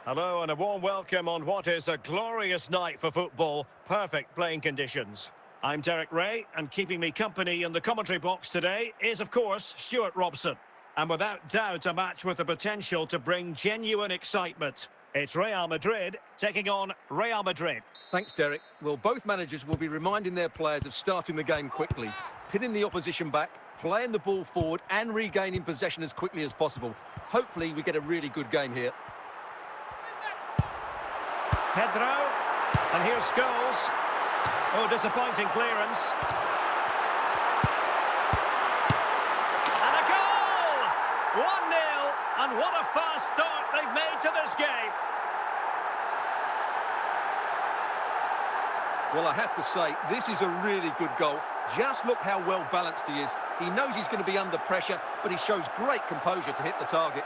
Hello and a warm welcome on what is a glorious night for football. Perfect playing conditions. I'm Derek Ray, and keeping me company in the commentary box today is, of course, Stuart Robson. And without doubt, a match with the potential to bring genuine excitement. It's Real Madrid taking on Real Madrid. Thanks, Derek. Well, both managers will be reminding their players of starting the game quickly, pinning the opposition back, playing the ball forward and regaining possession as quickly as possible. Hopefully, we get a really good game here. Pedro, and here's Scholes. Oh, disappointing clearance. And a goal! 1-0, and what a fast start they've made to this game. Well, I have to say, this is a really good goal. Just look how well balanced he is. He knows he's going to be under pressure, but he shows great composure to hit the target.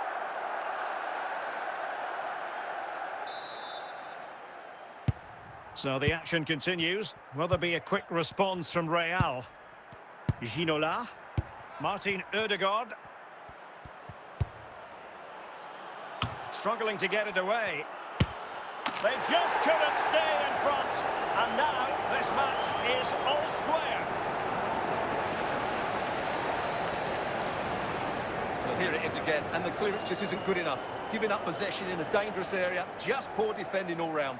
So the action continues. Will there be a quick response from Real? Ginola. Martin Ødegaard. Struggling to get it away. They just couldn't stay in front. And now this match is all square. Well, here it is again, and the clearance just isn't good enough. Giving up possession in a dangerous area, just poor defending all round.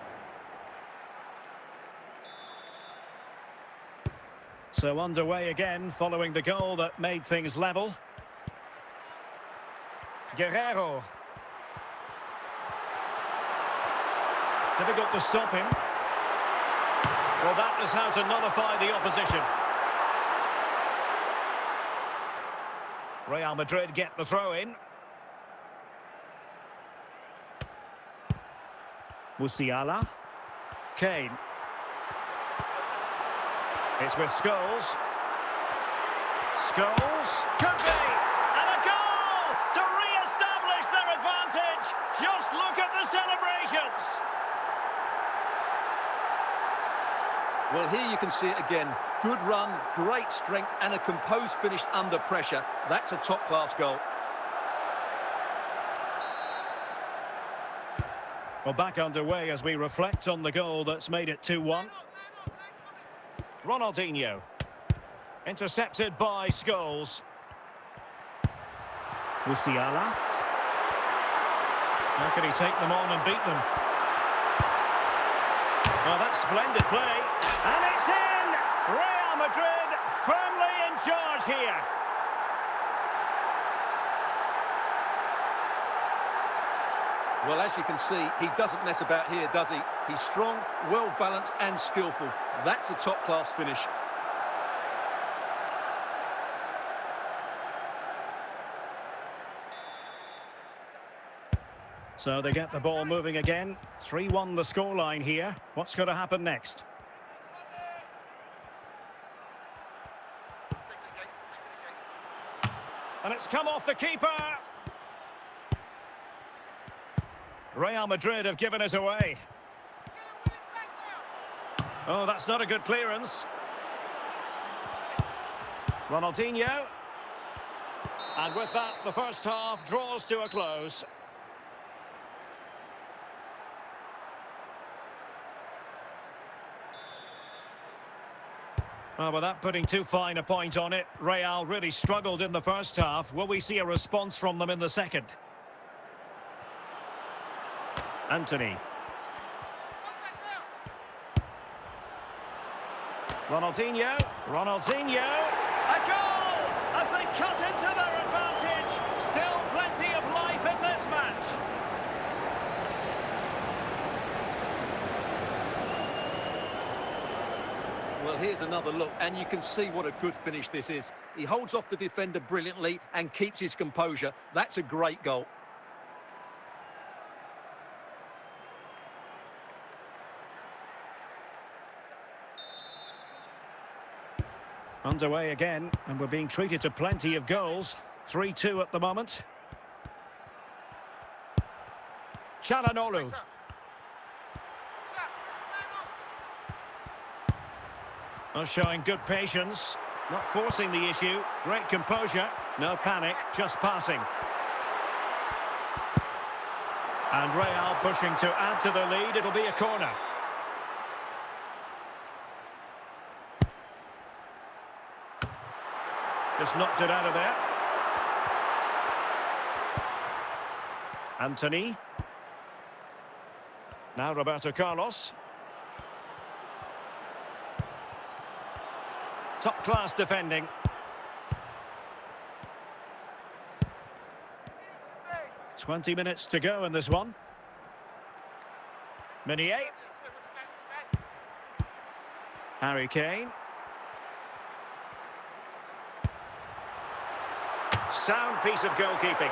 So underway again, following the goal that made things level. Guerrero. Difficult to stop him. Well, that is how to nullify the opposition. Real Madrid get the throw-in. Musiala. Kane. It's with Scholes. Scholes. Could be! And a goal to re-establish their advantage. Just look at the celebrations. Well, here you can see it again. Good run, great strength, and a composed finish under pressure. That's a top-class goal. Well, back underway as we reflect on the goal that's made it 2-1. Ronaldinho. Intercepted by Scholes. Musiala. How can he take them on and beat them? Well, that's splendid play. And it's in! Real Madrid firmly in charge here. Well, as you can see, he doesn't mess about here, does he? He's strong, well-balanced and skillful. That's a top-class finish. So they get the ball moving again. 3-1 the scoreline here. What's going to happen next? And it's come off the keeper. Real Madrid have given us away. Oh, that's not a good clearance. Ronaldinho. And with that, the first half draws to a close. Well, without putting too fine a point on it, Real really struggled in the first half. Will we see a response from them in the second? Anthony. Ronaldinho. A goal! As they cut into their advantage. Still plenty of life in this match. Well, here's another look, and you can see what a good finish this is. He holds off the defender brilliantly and keeps his composure. That's a great goal. Underway again, and we're being treated to plenty of goals. 3-2 at the moment. Çalhanoğlu. Well, showing good patience, not forcing the issue. Great composure, no panic, just passing. And Real pushing to add to the lead. It'll be a corner. Just knocked it out of there. Anthony. Now Roberto Carlos. Top-class defending. "20 minutes to go in this one. Meunier. Harry Kane. Sound piece of goalkeeping.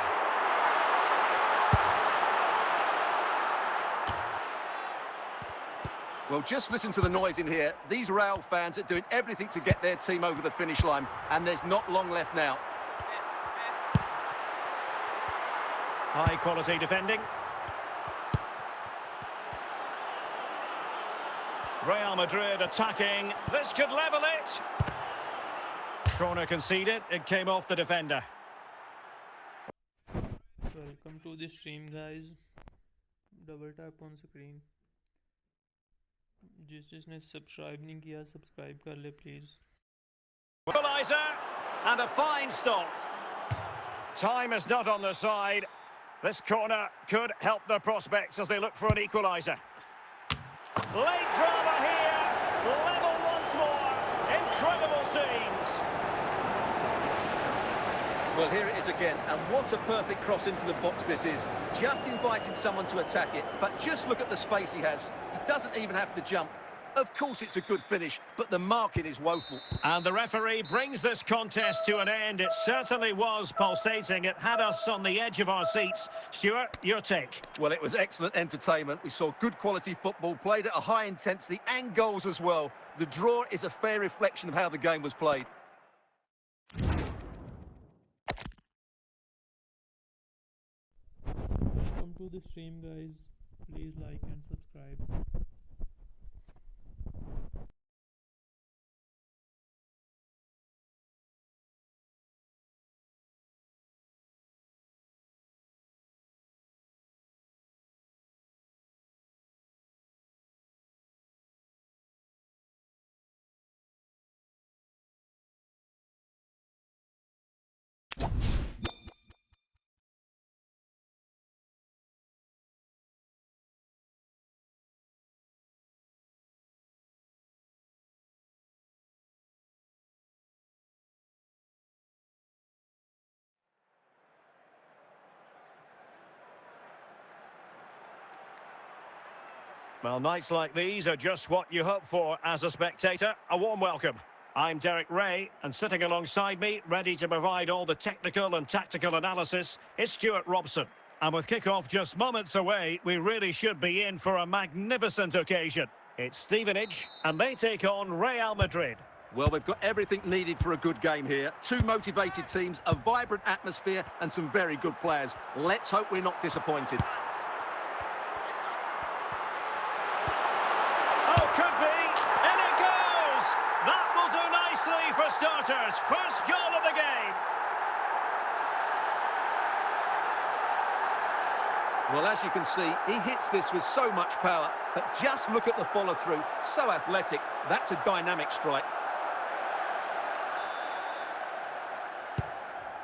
Well, just listen to the noise in here. These Real fans are doing everything to get their team over the finish line, and there's not long left now. High-quality defending. Real Madrid attacking. This could level it. Corner conceded. It came off the defender. Welcome to the stream, guys. Double tap on screen. जिसने subscribe नहीं किया subscribe कर ले please. Equaliser and a fine stop. Time is not on the side. This corner could help their prospects as they look for an equaliser. Late drama here. Level once more. Incredible scenes. Well, here it is again, and what a perfect cross into the box this is. Just invited someone to attack it, but just look at the space he has. He doesn't even have to jump. Of course it's a good finish, but the marking is woeful. And the referee brings this contest to an end. It certainly was pulsating. It had us on the edge of our seats. Stuart, your take? Well, it was excellent entertainment. We saw good quality football, played at a high intensity, and goals as well. The draw is a fair reflection of how the game was played. Welcome to the stream, guys. Please like and subscribe. Well, nights like these are just what you hope for as a spectator. A warm welcome. I'm Derek Ray, and sitting alongside me, ready to provide all the technical and tactical analysis, is Stuart Robson. And with kick-off just moments away, we really should be in for a magnificent occasion. It's Stevenage, and they take on Real Madrid. Well, we've got everything needed for a good game here. Two motivated teams, a vibrant atmosphere, and some very good players. Let's hope we're not disappointed. Could be, and it goes! That will do nicely for starters. First goal of the game. Well, as you can see, he hits this with so much power, but just look at the follow-through. So athletic. That's a dynamic strike.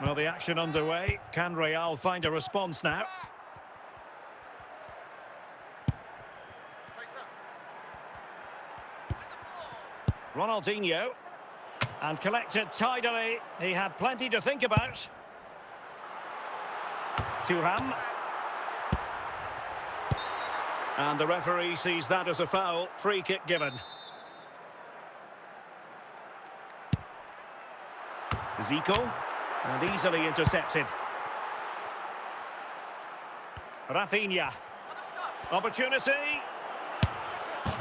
Well, the action underway. Can Real find a response now? Ronaldinho. And collected tidily. He had plenty to think about. Thuram. And the referee sees that as a foul. Free kick given. Zico. And easily intercepted. Rafinha. Opportunity.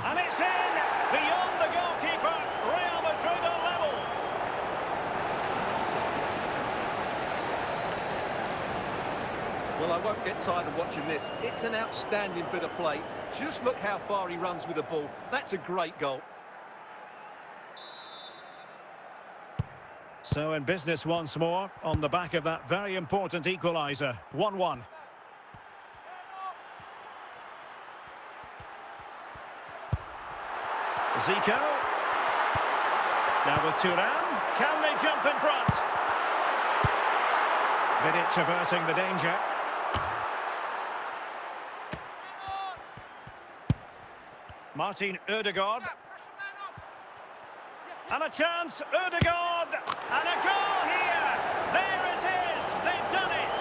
And it's in! Beyond the goalkeeper. Real Madrid are level. Well, I won't get tired of watching this. It's an outstanding bit of play. Just look how far he runs with the ball. That's a great goal. So in business once more, on the back of that very important equaliser. 1-1. Zico. Now with Thuram. Can they jump in front? Vidic averting the danger. Martin Ødegaard. And a chance, Ødegaard! And a goal here! There it is! They've done it!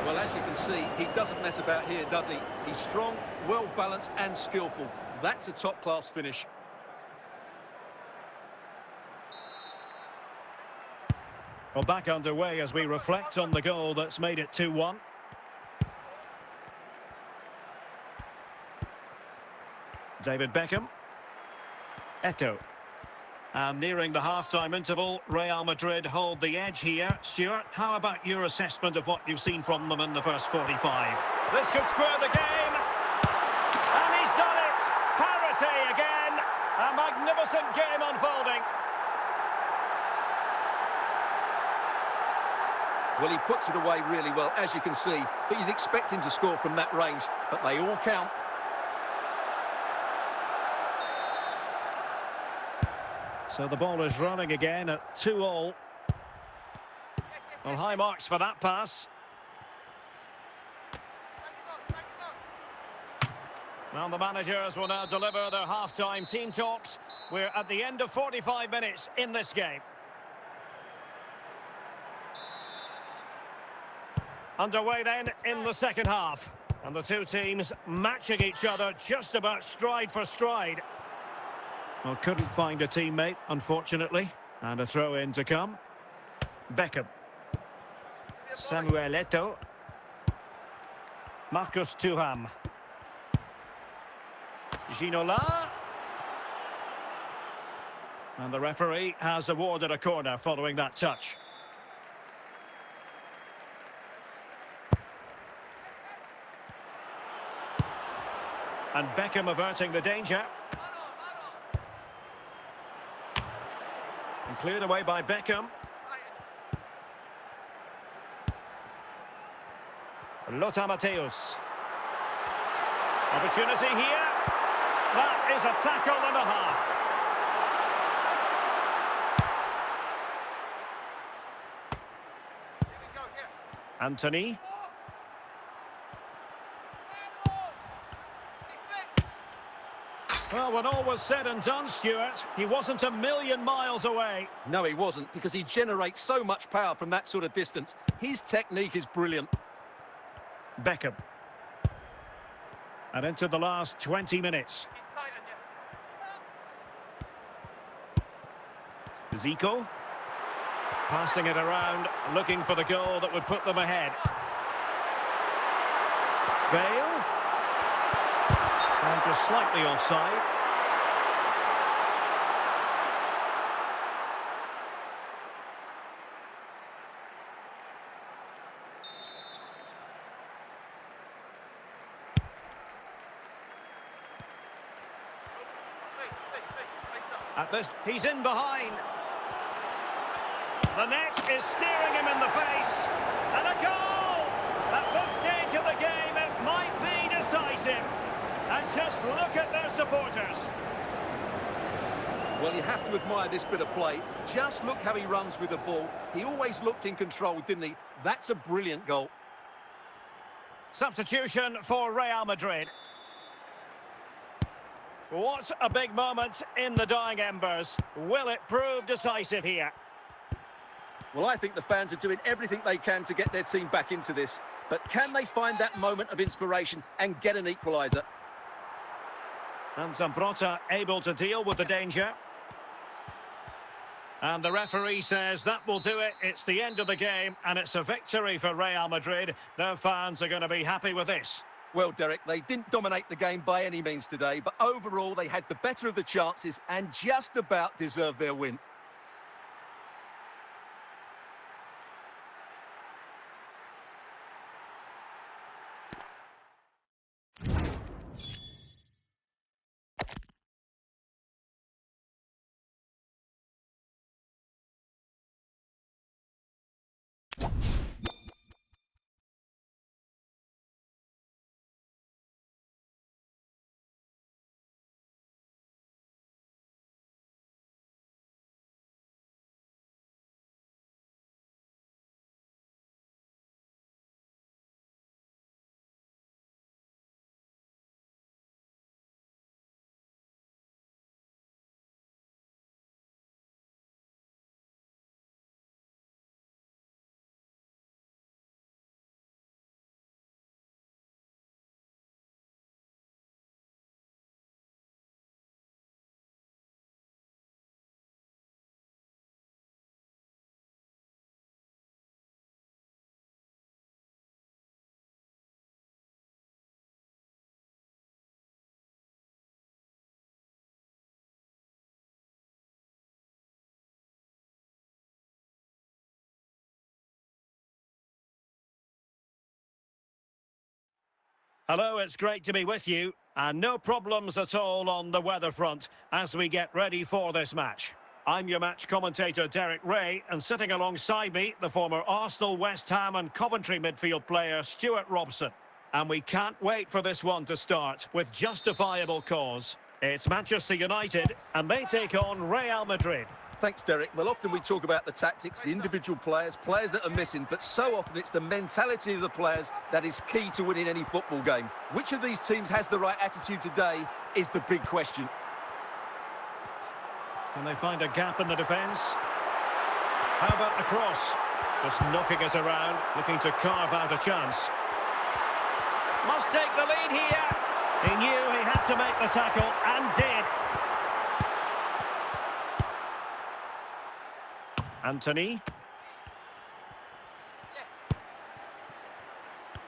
Well, as you can see, he doesn't mess about here, does he? He's strong, well-balanced and skillful. That's a top-class finish. Well, back underway as we reflect on the goal that's made it 2-1. David Beckham. Eto'o. And nearing the half-time interval, Real Madrid hold the edge here. Stuart, how about your assessment of what you've seen from them in the first 45? This could square the game. And he's done it! Parity again! A magnificent game unfolding. Well, he puts it away really well, as you can see. But you'd expect him to score from that range. But they all count. So the ball is running again at 2-2. Well, high marks for that pass. Well, the managers will now deliver their half-time team talks. We're at the end of 45 minutes in this game. Underway then in the second half. And the two teams matching each other just about stride for stride. Well, couldn't find a teammate, unfortunately. And a throw-in to come. Beckham. Samuel Eto'o. Marcus Thuram. Ginola. And the referee has awarded a corner following that touch. And Beckham averting the danger. And cleared away by Beckham. Lothar Matthäus. Opportunity here. That is a tackle and a half. Anthony. Well, when all was said and done, Stuart, he wasn't a million miles away. No, he wasn't, because he generates so much power from that sort of distance. His technique is brilliant. Beckham. And into the last 20 minutes. Zico. Passing it around, looking for the goal that would put them ahead. Bale. And just slightly offside. At this, he's in behind. The net is staring him in the face. And a goal! At this stage of the game, it might be decisive. And just look at their supporters. Well, you have to admire this bit of play. Just look how he runs with the ball. He always looked in control, didn't he? That's a brilliant goal. Substitution for Real Madrid. What a big moment in the dying embers. Will it prove decisive here? Well, I think the fans are doing everything they can to get their team back into this. But can they find that moment of inspiration and get an equaliser? And Zambrotta able to deal with the danger. And the referee says that will do it. It's the end of the game, and it's a victory for Real Madrid. Their fans are going to be happy with this. Well, Derek, they didn't dominate the game by any means today, but overall they had the better of the chances and just about deserved their win. Hello, it's great to be with you. And no problems at all on the weather front as we get ready for this match. I'm your match commentator, Derek Ray, and sitting alongside me, the former Arsenal, West Ham and Coventry midfield player, Stuart Robson. And we can't wait for this one to start with justifiable cause. It's Manchester United, and they take on Real Madrid. Thanks, Derek. Well, often we talk about the tactics, the individual players that are missing, but so often it's the mentality of the players that is key to winning any football game. Which of these teams has the right attitude today is the big question. Can they find a gap in the defence? How about the cross? Just knocking it around, looking to carve out a chance. Must take the lead here. He knew he had to make the tackle and did. Anthony.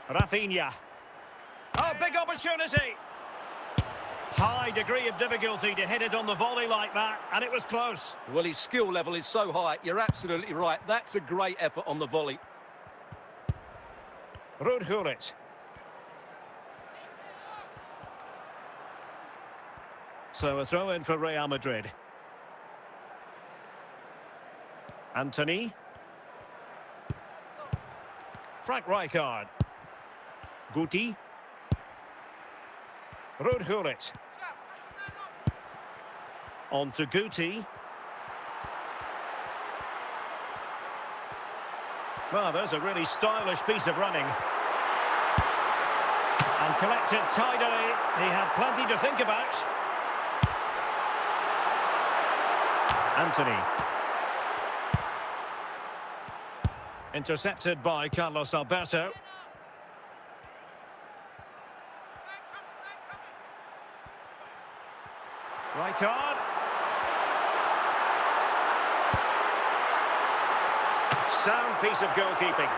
Rafinha. Oh, big opportunity. High degree of difficulty to hit it on the volley like that, and it was close. Well, his skill level is so high. You're absolutely right. That's a great effort on the volley. Rudhurit. So a throw in for Real Madrid. Anthony. Frank Rijkaard. Guti. Rudhurit. On to Guti. Well, there's a really stylish piece of running. And collected tidily. He had plenty to think about. Anthony. Intercepted by Carlos Alberto. Rijkaard. Sound piece of goalkeeping.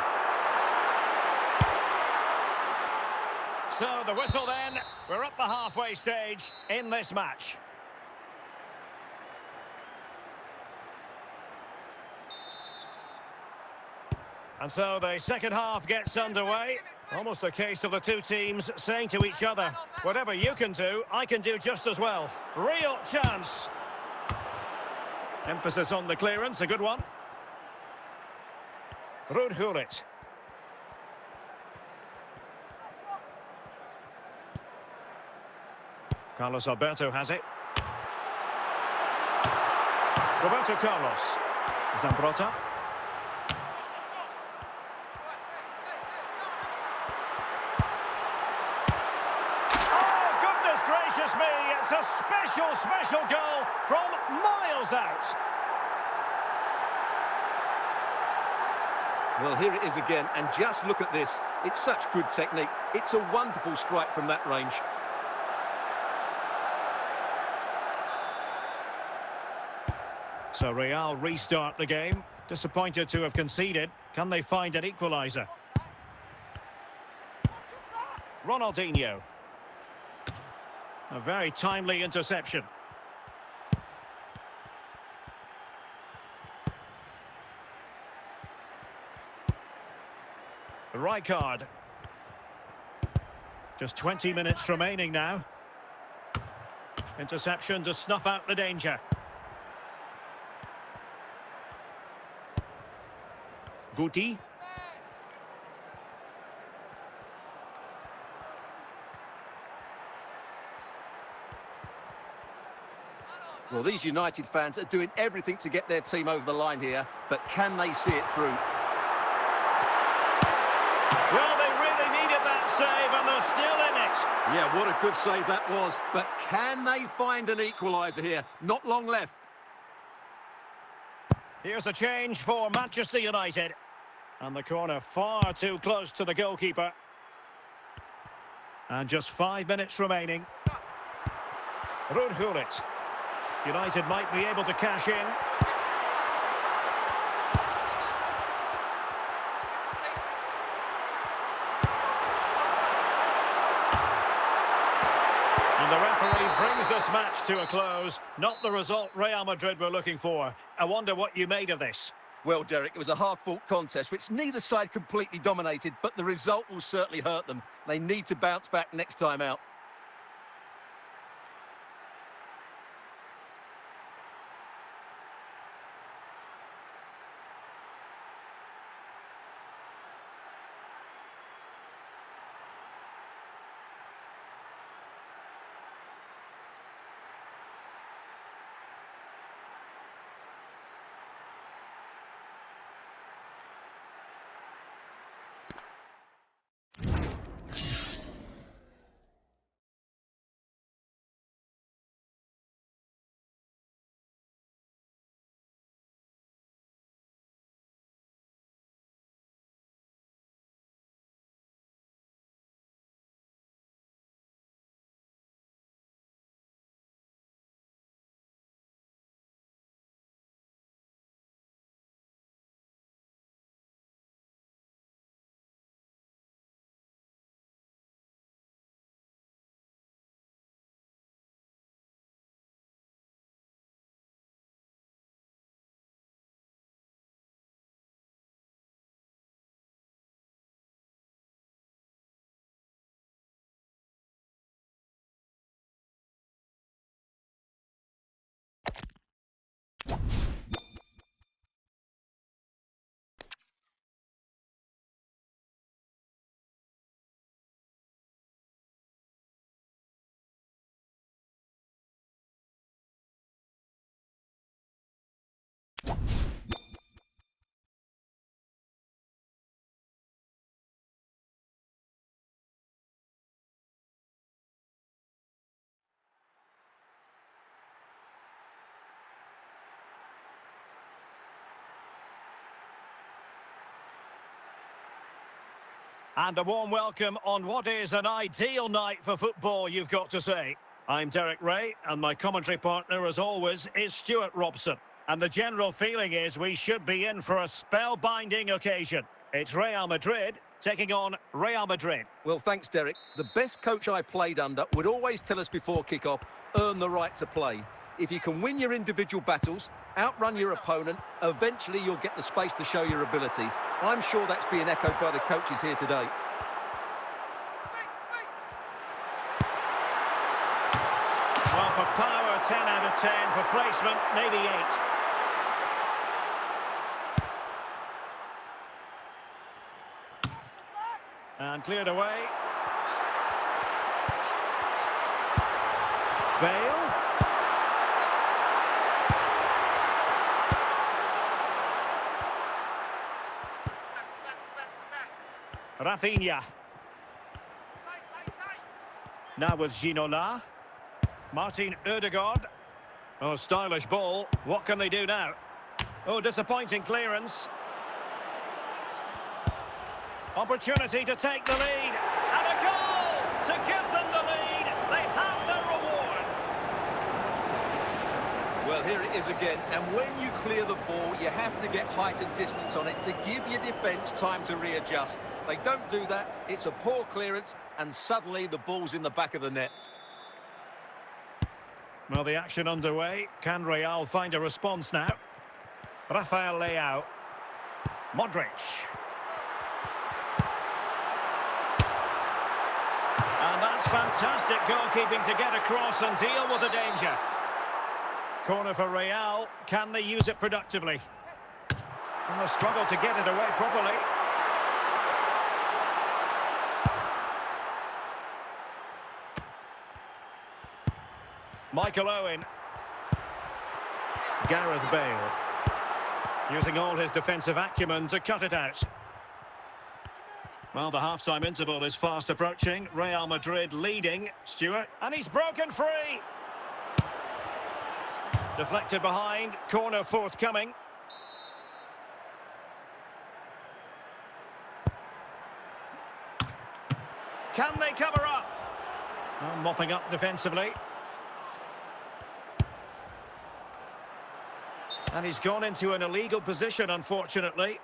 So the whistle then. We're up the halfway stage in this match. And so the second half gets underway. Almost a case of the two teams saying to each other, whatever you can do, I can do just as well. Real chance. Emphasis on the clearance, a good one. Rudhurit. Carlos Alberto has it. Roberto Carlos. Zambrota. Oh, goodness gracious me! It's a special goal from miles out. Well, here it is again, and just look at this. It's such good technique. It's a wonderful strike from that range. So Real restart the game. Disappointed to have conceded. Can they find an equaliser? Ronaldinho. A very timely interception. Rijkaard. Just 20 minutes remaining now. Interception to snuff out the danger. Guti. Well, these United fans are doing everything to get their team over the line here, but can they see it through? Well, they really needed that save, and they're still in it. Yeah, what a good save that was. But can they find an equaliser here? Not long left. Here's a change for Manchester United. And the corner far too close to the goalkeeper. And just 5 minutes remaining. Ruud Gullit. United might be able to cash in. And the referee brings this match to a close. Not the result Real Madrid were looking for. I wonder what you made of this. Well, Derek, it was a hard-fought contest, which neither side completely dominated, but the result will certainly hurt them. They need to bounce back next time out. And a warm welcome on what is an ideal night for football, you've got to say. I'm Derek Ray, and my commentary partner, as always, is Stuart Robson. And the general feeling is we should be in for a spellbinding occasion. It's Real Madrid taking on Real Madrid. Well, thanks, Derek. The best coach I played under would always tell us before kick-off, earn the right to play. If you can win your individual battles, outrun your opponent, eventually you'll get the space to show your ability. I'm sure that's being echoed by the coaches here today. Well, for power, 10 out of 10. For placement, maybe 8. And cleared away. Bale. Rafinha. Now with Ginola. Martin Ødegaard. Oh, stylish ball. What can they do now? Oh, disappointing clearance. Opportunity to take the lead. And a goal to give them the lead. They have their reward. Well, here it is again, and when you clear the ball, you have to get height and distance on it to give your defence time to readjust. They don't do that, it's a poor clearance, and suddenly the ball's in the back of the net. Well, the action underway. Can Real find a response now? Rafael Leao. Modric. And that's fantastic goalkeeping to get across and deal with the danger. Corner for Real. Can they use it productively? And they struggle to get it away properly. Michael Owen. Gareth Bale. Using all his defensive acumen to cut it out. Well, the half-time interval is fast approaching. Real Madrid leading. Stewart. And he's broken free. Deflected behind. Corner forthcoming. Can they cover up? Well, mopping up defensively. And he's gone into an illegal position, unfortunately.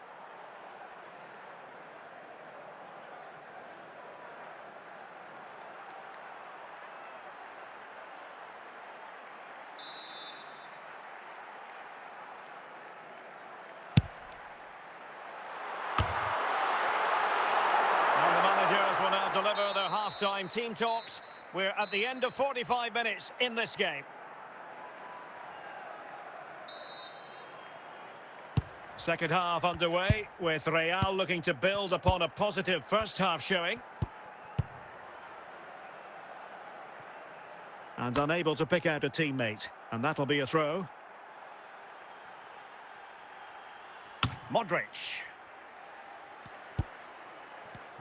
And the managers will now deliver their half-time team talks. We're at the end of 45 minutes in this game. Second half underway, with Real looking to build upon a positive first half showing. And unable to pick out a teammate. And that'll be a throw. Modric.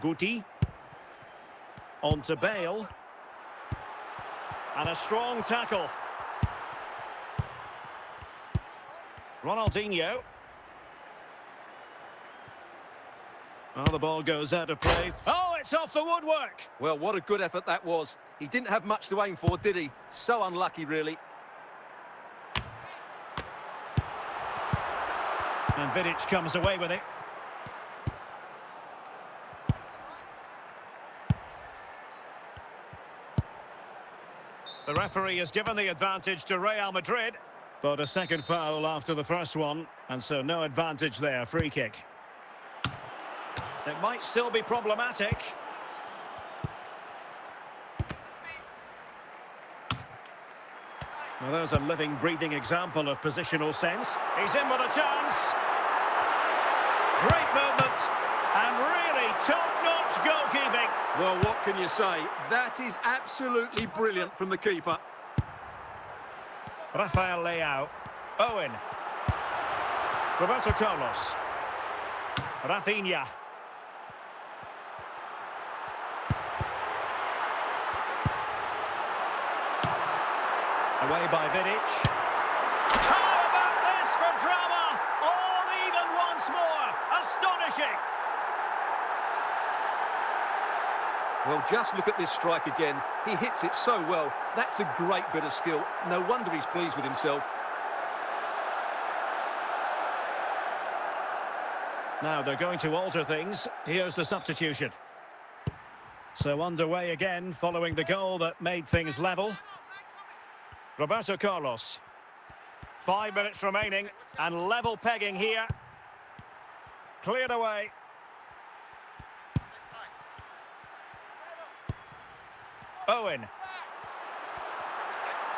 Guti. On to Bale. And a strong tackle. Ronaldinho. Oh, the ball goes out of play. Oh, it's off the woodwork. Well, what a good effort that was. He didn't have much to aim for, did he? So unlucky, really. And Vidic comes away with it. The referee has given the advantage to Real Madrid. But a second foul after the first one, and so no advantage there. Free kick. It might still be problematic. Well, there's a living, breathing example of positional sense. He's in with a chance. Great movement. And really top-notch goalkeeping. Well, what can you say? That is absolutely brilliant from the keeper. Rafael Leao. Owen. Roberto Carlos. Rafinha. Away by Vidic. How about this for drama? All even once more. Astonishing. Well, just look at this strike again. He hits it so well. That's a great bit of skill. No wonder he's pleased with himself. Now they're going to alter things. Here's the substitution. So underway again following the goal that made things level. Roberto Carlos. 5 minutes remaining and level pegging here. Cleared away. Owen.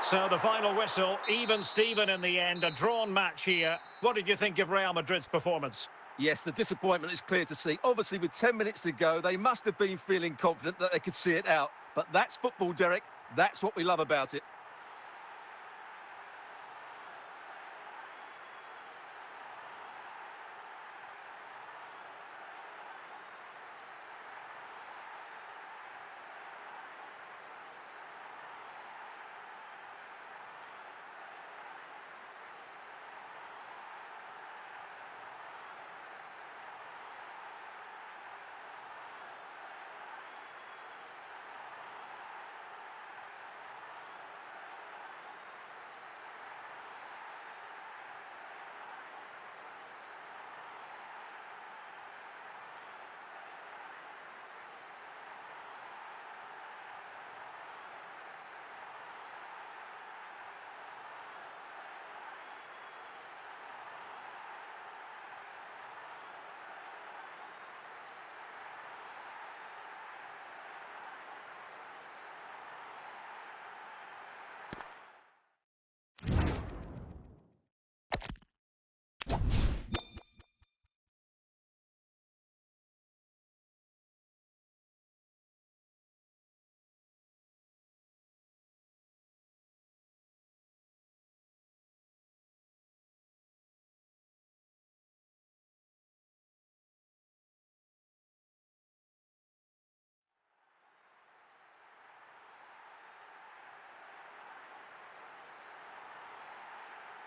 So the final whistle, even Steven in the end, a drawn match here. What did you think of Real Madrid's performance? Yes, the disappointment is clear to see. Obviously, with 10 minutes to go, they must have been feeling confident that they could see it out. But that's football, Derek. That's what we love about it.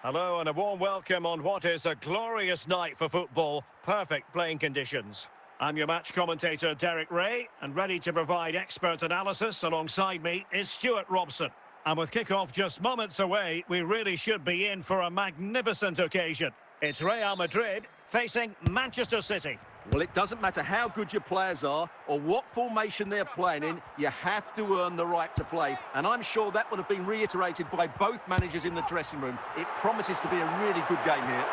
Hello and a warm welcome on what is a glorious night for football. Perfect playing conditions. I'm your match commentator, Derek Ray, and ready to provide expert analysis alongside me is Stuart Robson. And with kick-off just moments away, we really should be in for a magnificent occasion. It's Real Madrid facing Manchester City. Well, it doesn't matter how good your players are or what formation they're playing in, you have to earn the right to play. And I'm sure that would have been reiterated by both managers in the dressing room. It promises to be a really good game here.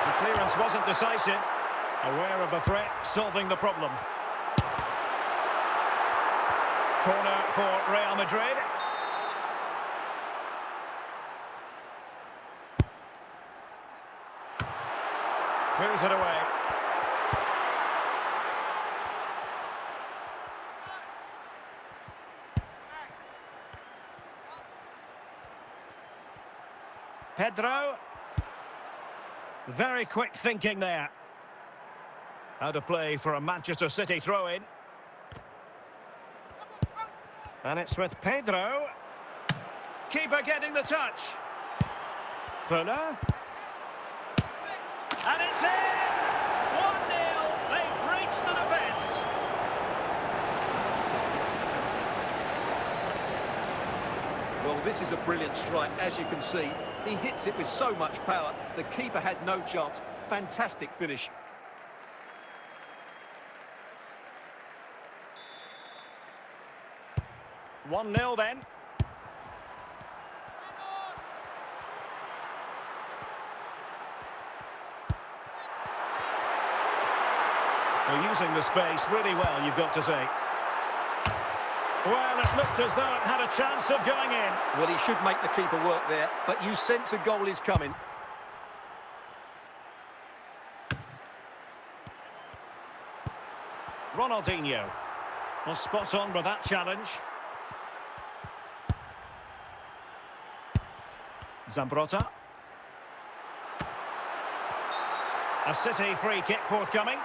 The clearance wasn't decisive. Aware of the threat, solving the problem. Corner for Real Madrid. Clears it away. Pedro. Very quick thinking there. How to play for a Manchester City throw-in. And it's with Pedro. Keeper getting the touch. Fuller. And it's in! 1-0. They've reached the defence. Well, this is a brilliant strike, as you can see. He hits it with so much power. The keeper had no chance. Fantastic finish. One 1-0 then. They're using the space really well, you've got to say. Well, it looked as though it had a chance of going in. Well, he should make the keeper work there, but you sense a goal is coming. Ronaldinho was spot on with that challenge. Zambrotta. A City free kick forthcoming.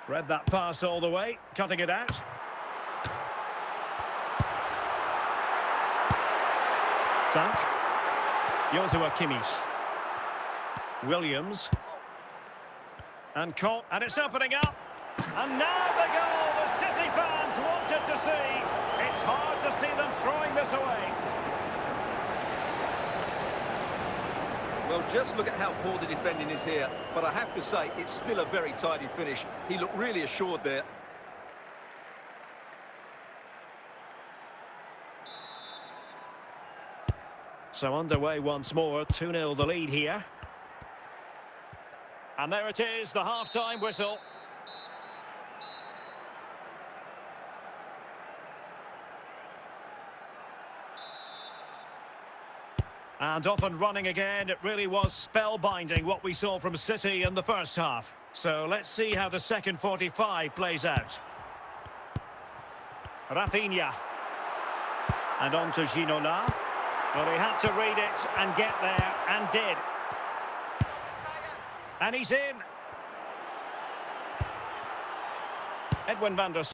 Read that pass all the way, cutting it out. Dunk. Joshua Kimmich. Williams. And caught, and it's opening up. And now the goal the City fans wanted to see. It's hard to see them throwing this away. Well, just look at how poor the defending is here. But I have to say, it's still a very tidy finish. He looked really assured there. So underway once more, 2-0 the lead here. And there it is, the half-time whistle. And off and running again, it really was spellbinding what we saw from City in the first half. So let's see how the second 45 plays out. Rafinha. And on to Ginola. Well, he had to read it and get there, and did. And he's in. Edwin van der Sar.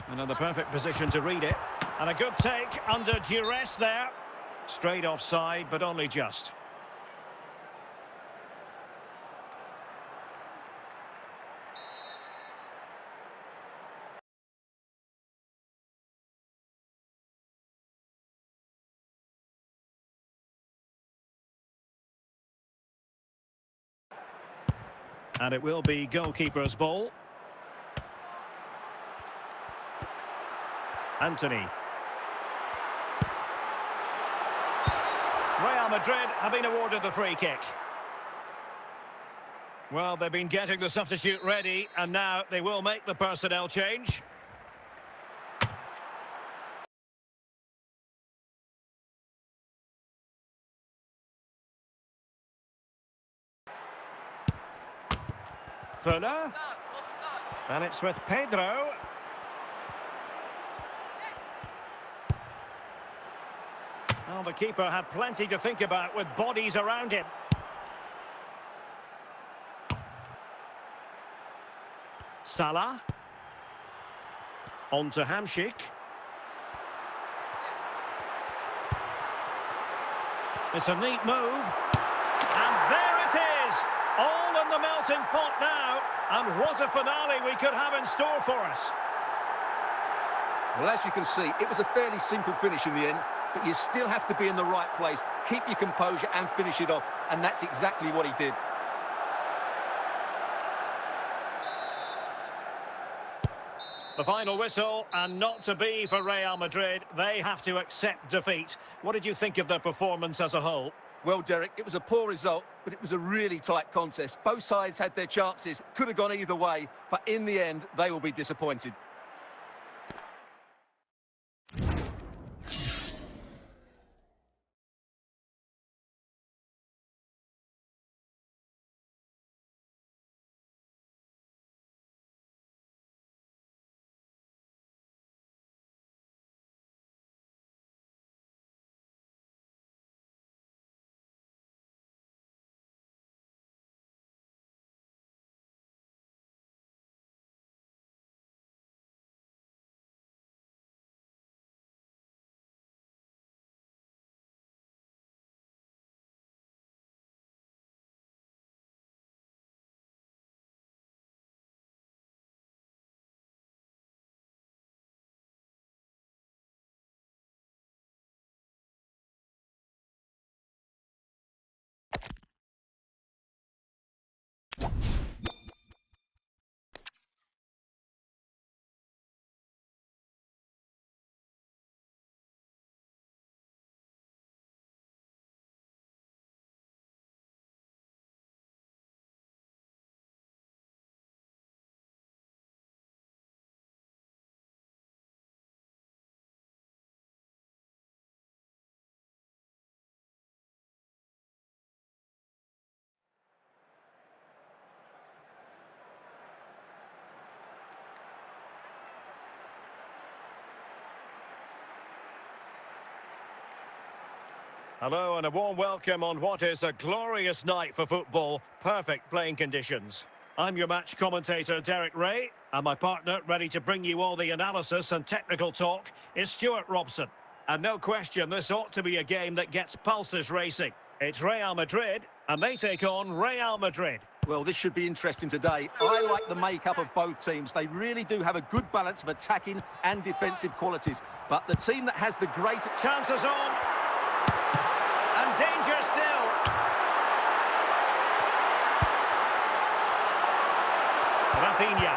And in the perfect position to read it. And a good take under duress there. Straight offside, but only just. And it will be goalkeeper's ball. Anthony. Real Madrid have been awarded the free kick. Well, they've been getting the substitute ready, and now they will make the personnel change. Fuller. And it's with Pedro. Well, the keeper had plenty to think about with bodies around him. Salah. On to Hamšík. It's a neat move. And there it is! All in the melting pot now. And what a finale we could have in store for us. Well, as you can see, it was a fairly simple finish in the end, but you still have to be in the right place, keep your composure and finish it off, and that's exactly what he did. The final whistle, and not to be for Real Madrid. They have to accept defeat. What did you think of their performance as a whole? Well, Derek, it was a poor result, but it was a really tight contest. Both sides had their chances, could have gone either way, but in the end, they will be disappointed. Hello and a warm welcome on what is a glorious night for football. Perfect playing conditions. I'm your match commentator, Derek Ray, and my partner, ready to bring you all the analysis and technical talk, is Stuart Robson. And no question, this ought to be a game that gets pulses racing. It's Real Madrid, and they take on Real Madrid. Well, this should be interesting today. I like the makeup of both teams. They really do have a good balance of attacking and defensive qualities. But the team that has the greater chances on. And danger still. Rafinha.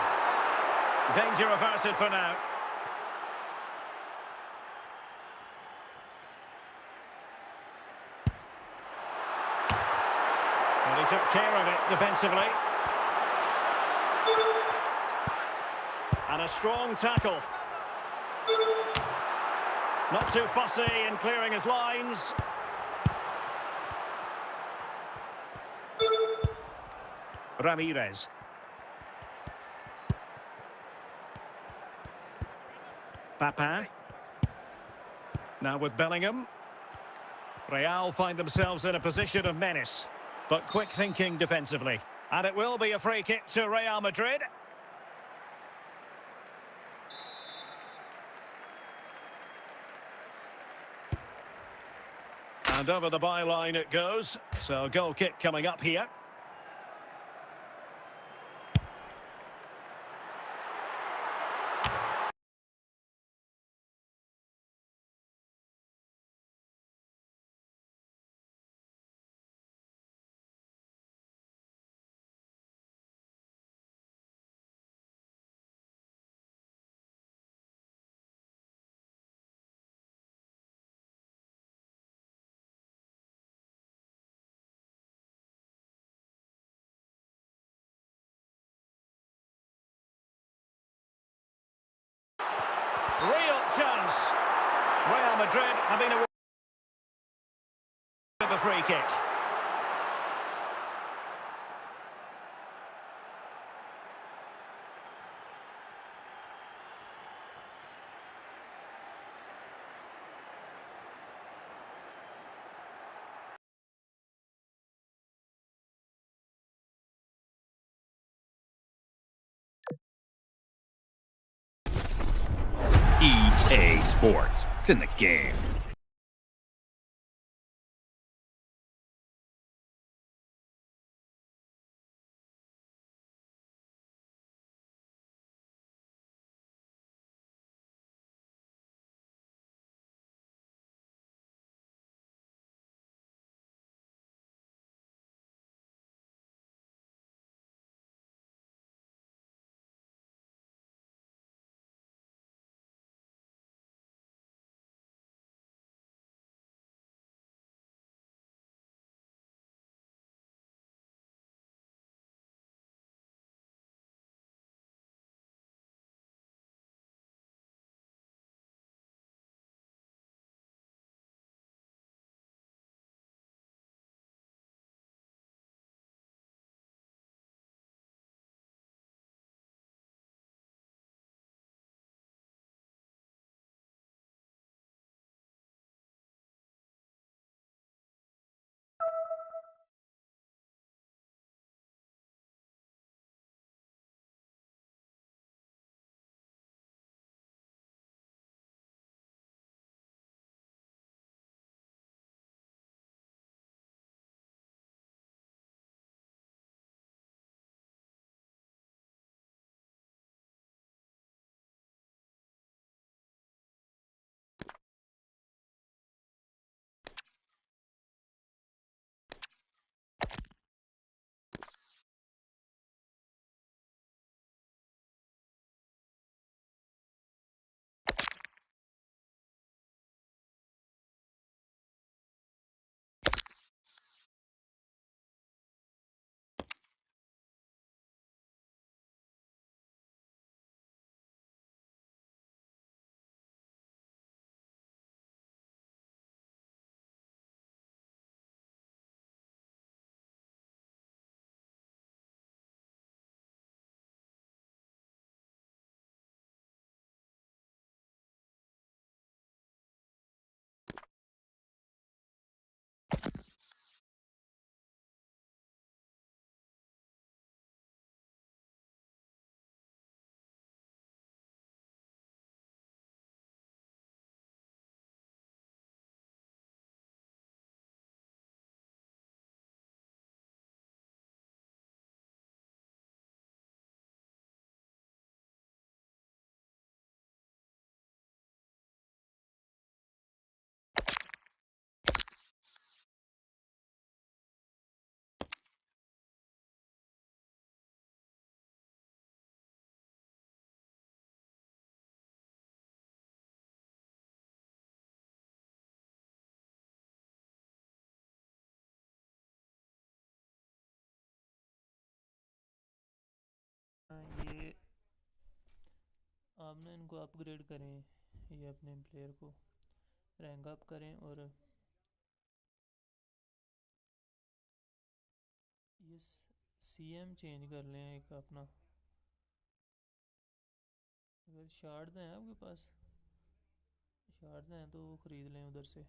Danger averted for now. And he took care of it defensively. And a strong tackle. Not too fussy in clearing his lines. Ramirez. Papin. Now with Bellingham. Real find themselves in a position of menace, but quick thinking defensively. And it will be a free kick to Real Madrid. And over the byline it goes. So goal kick coming up here. chance. Real Madrid have been awarded the free kick. EA Sports. It's in the game. ये आपने इनको upgrade करें, ये अपने player को rank up करें और ये सीएम चेंज कर लें एक अपना। अगर शार्ड्स हैं आपके पास, शार्ड्स हैं तो वो ख़रीद लें उधर से।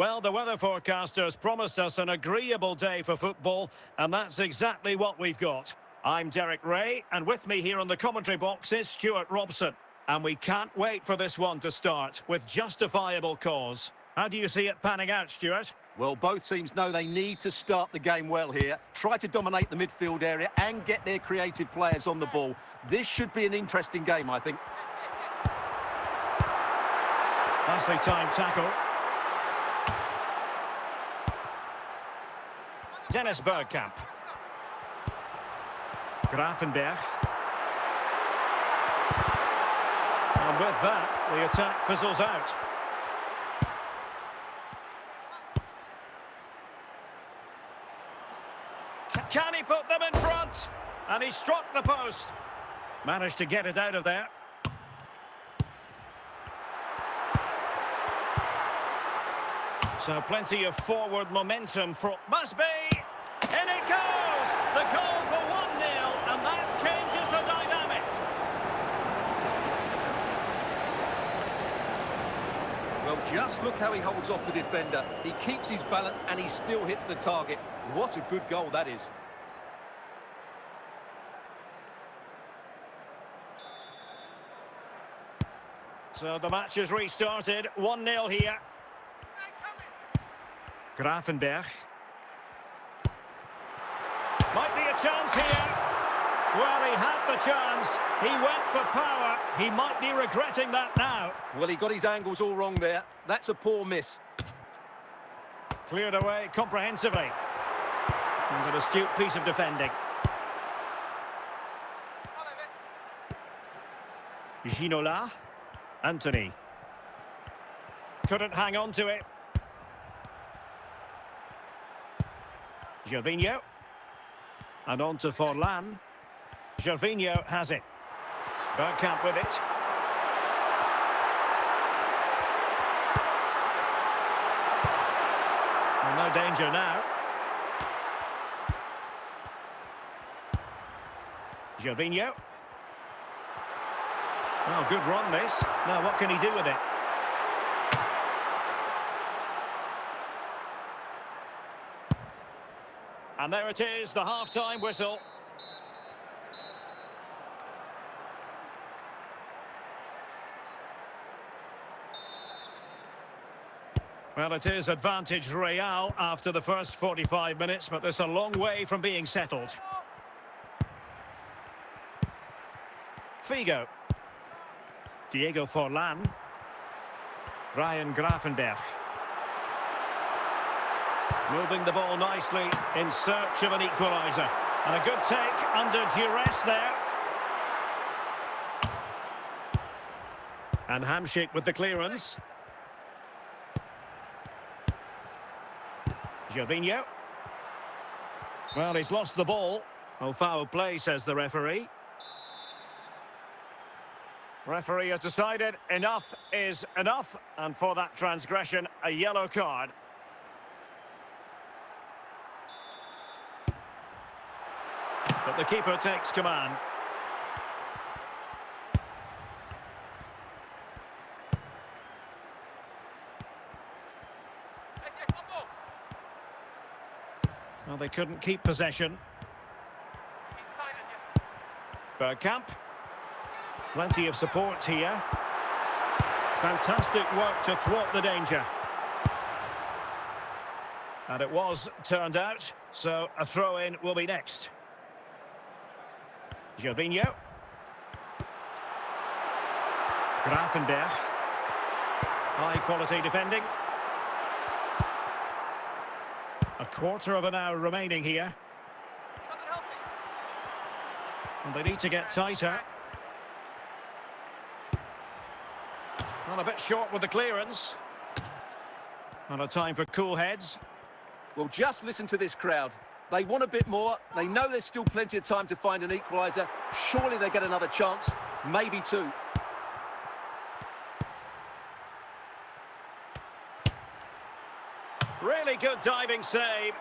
Well, the weather forecasters promised us an agreeable day for football, and that's exactly what we've got. I'm Derek Ray, and with me here on the commentary box is Stuart Robson. And we can't wait for this one to start, with justifiable cause. How do you see it panning out, Stuart? Well, both teams know they need to start the game well here. Try to dominate the midfield area and get their creative players on the ball. This should be an interesting game, I think. Nicely timed tackle. Dennis Bergkamp. Grafenberg. And with that, the attack fizzles out. Can he put them in front? And he struck the post. Managed to get it out of there. So plenty of forward momentum for... Must be! In it goes! The goal for 1-0, and that changes the dynamic. Well, just look how he holds off the defender. He keeps his balance and he still hits the target. What a good goal that is. So the match has restarted. 1-0 here. Grafenberg. Might be a chance here. Well, he had the chance. He went for power. He might be regretting that now. Well, he got his angles all wrong there. That's a poor miss. Cleared away comprehensively. And an astute piece of defending. Ginola. Anthony. Couldn't hang on to it. Gervinho. And on to Forlan. Gervinho has it. Bergkamp with it. Well, no danger now. Gervinho. Oh, good run this. Now what can he do with it? And there it is, the half-time whistle. Well, it is advantage Real after the first 45 minutes, but there's a long way from being settled. Figo. Diego Forlan. Ryan Gravenberch. Moving the ball nicely in search of an equaliser. And a good take under duress there. And Hamsik with the clearance. Gervinho. Well, he's lost the ball. Oh, foul play, says the referee. Referee has decided enough is enough, and for that transgression, a yellow card. But the keeper takes command. Well, they couldn't keep possession. Bergkamp. Plenty of support here. Fantastic work to thwart the danger. And it was turned out, so a throw-in will be next. Gervinho. Gravenberch. High-quality defending. A quarter of an hour remaining here. And they need to get tighter. Well, a bit short with the clearance. Not a time for cool heads. Well, just listen to this crowd. They want a bit more. They know there's still plenty of time to find an equaliser. Surely they get another chance, maybe two. Really good diving save.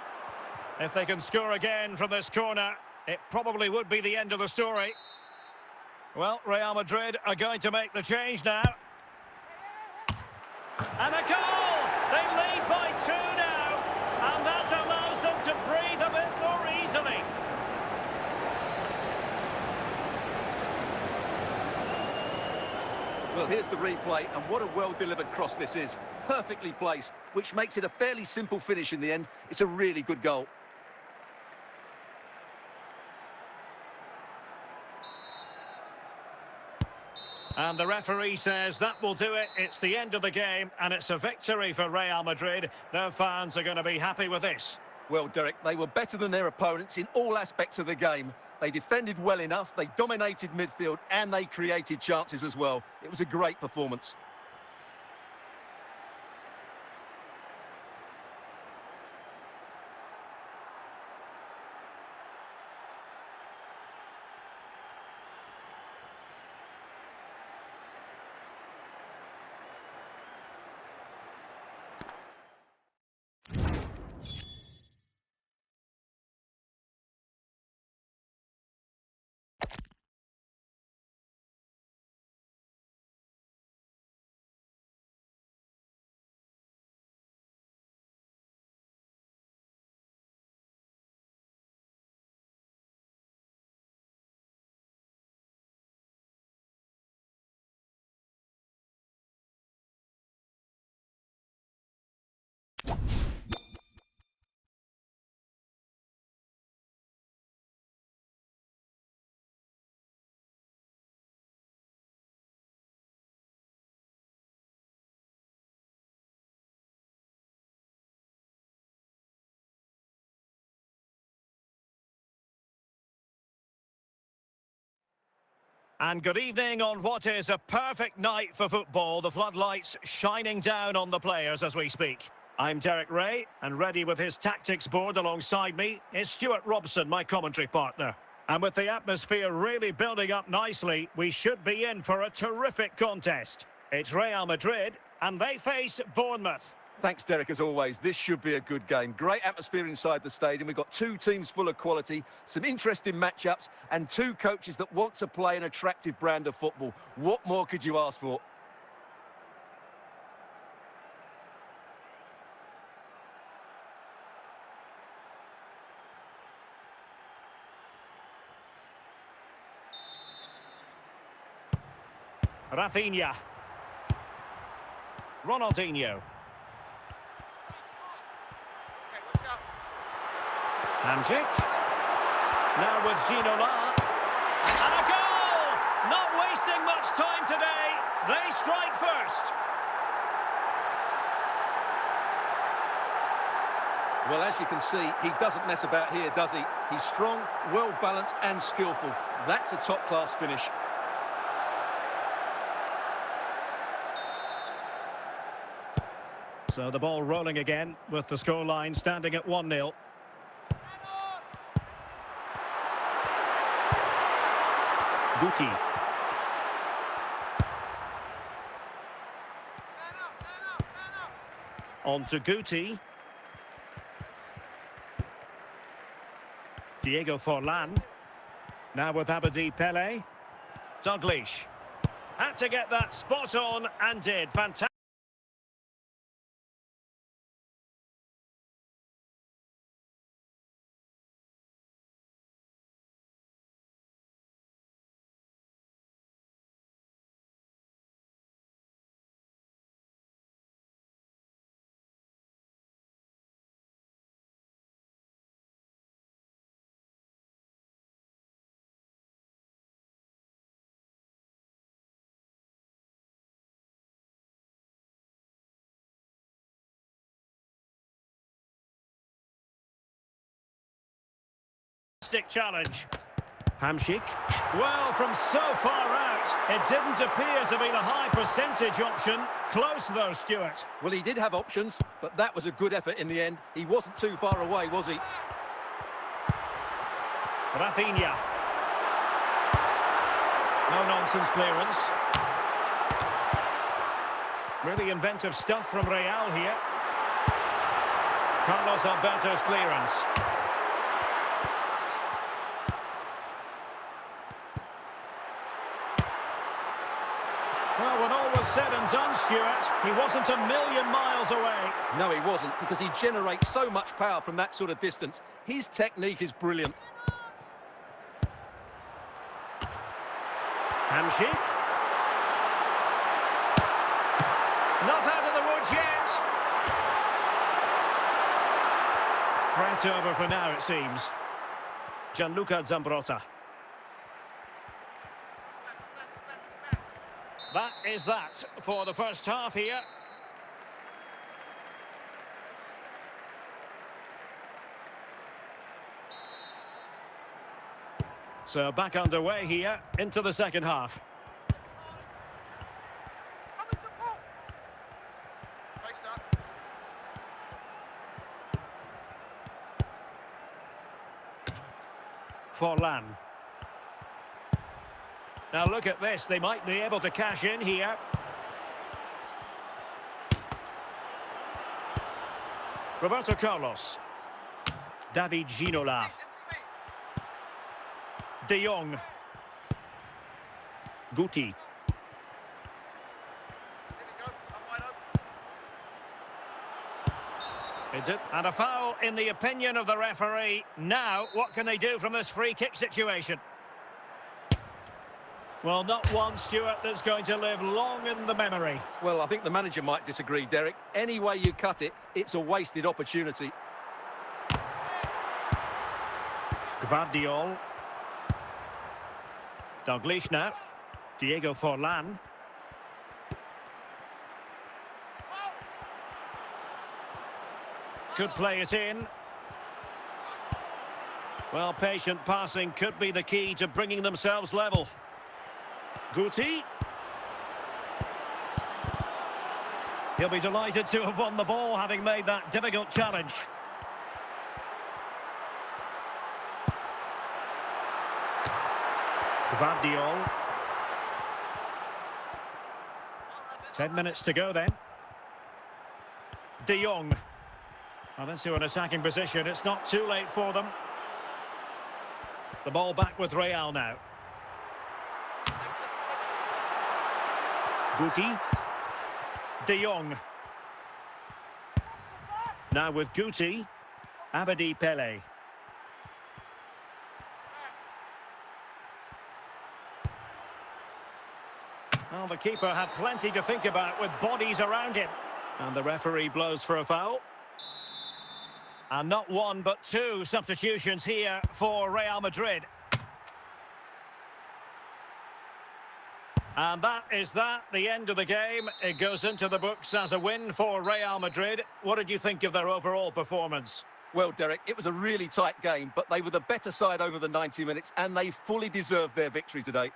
If they can score again from this corner, it probably would be the end of the story. Well, Real Madrid are going to make the change now. And a goal! They lead by 2 now, and that allows them to breathe a bit more easily. Well, here's the replay, and what a well-delivered cross this is. Perfectly placed, which makes it a fairly simple finish in the end. It's a really good goal. And the referee says that will do it. It's the end of the game, and it's a victory for Real Madrid. Their fans are going to be happy with this. Well, Derek, they were better than their opponents in all aspects of the game. They defended well enough, they dominated midfield, and they created chances as well. It was a great performance. And good evening on what is a perfect night for football. The floodlights shining down on the players as we speak. I'm Derek Ray, and ready with his tactics board alongside me is Stuart Robson, my commentary partner. And with the atmosphere really building up nicely, we should be in for a terrific contest. It's Real Madrid, and they face Bournemouth. Thanks, Derek, as always. This should be a good game. Great atmosphere inside the stadium. We've got two teams full of quality, some interesting matchups, and two coaches that want to play an attractive brand of football. What more could you ask for? Rafinha. Ronaldinho. Hamsik. Now with Ginola. And a goal! Not wasting much time today. They strike first. Well, as you can see, he doesn't mess about here, does he? He's strong, well-balanced and skillful. That's a top-class finish. So the ball rolling again with the scoreline standing at 1-0. Guti. On to Guti. Diego Forlan. Now with Abedi Pele. Dalglish. Had to get that spot on and did. Fantastic. Challenge. Hamsik. Well, from so far out, it didn't appear to be the high percentage option. Close though, Stuart. Well, he did have options, but that was a good effort in the end. He wasn't too far away, was he? Rafinha. No-nonsense clearance. Really inventive stuff from Real here. Carlos Alberto's clearance. Well, when all was said and done, Stuart, he wasn't a million miles away. No, he wasn't, because he generates so much power from that sort of distance. His technique is brilliant. Hamsik. Not out of the woods yet. Threat over for now, it seems. Gianluca Zambrotta. That is that for the first half here. So back underway here into the second half. Forlan. Now look at this, they might be able to cash in here. Roberto Carlos. David Ginola. De Jong. Guti. And a foul in the opinion of the referee. Now, what can they do from this free kick situation? Well, not one, Stuart, that's going to live long in the memory. Well, I think the manager might disagree, Derek. Any way you cut it, it's a wasted opportunity. Gvardiol. Dalglish now. Diego Forlan. Could play it in. Well, patient passing could be the key to bringing themselves level. Guti. He'll be delighted to have won the ball, having made that difficult challenge. Gvardiol. 10 minutes to go then. De Jong. Well, into an attacking position. It's not too late for them. The ball back with Real now. Guti. De Jong. Now with Guti. Abedi Pele. Well, the keeper had plenty to think about with bodies around him. And the referee blows for a foul. And not one, but two substitutions here for Real Madrid. And that is the end of the game. It goes into the books as a win for Real Madrid. What did you think of their overall performance? Well, Derek, it was a really tight game, but they were the better side over the 90 minutes, and they fully deserved their victory today.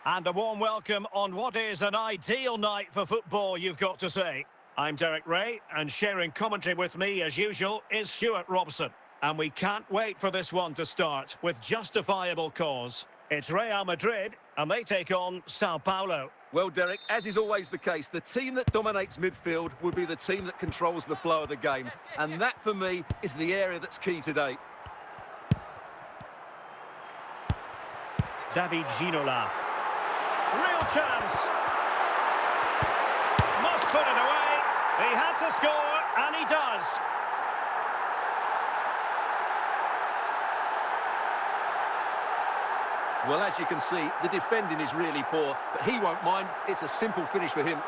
And a warm welcome on what is an ideal night for football, you've got to say. I'm Derek Ray, and sharing commentary with me, as usual, is Stuart Robson. And we can't wait for this one to start, with justifiable cause. It's Real Madrid, and they take on Sao Paulo. Well, Derek, as is always the case, the team that dominates midfield will be the team that controls the flow of the game. And that, for me, is the area that's key today. David Ginola. Real chance. Must put it away. He had to score, and he does. Well, as you can see, the defending is really poor, but he won't mind. It's a simple finish for him.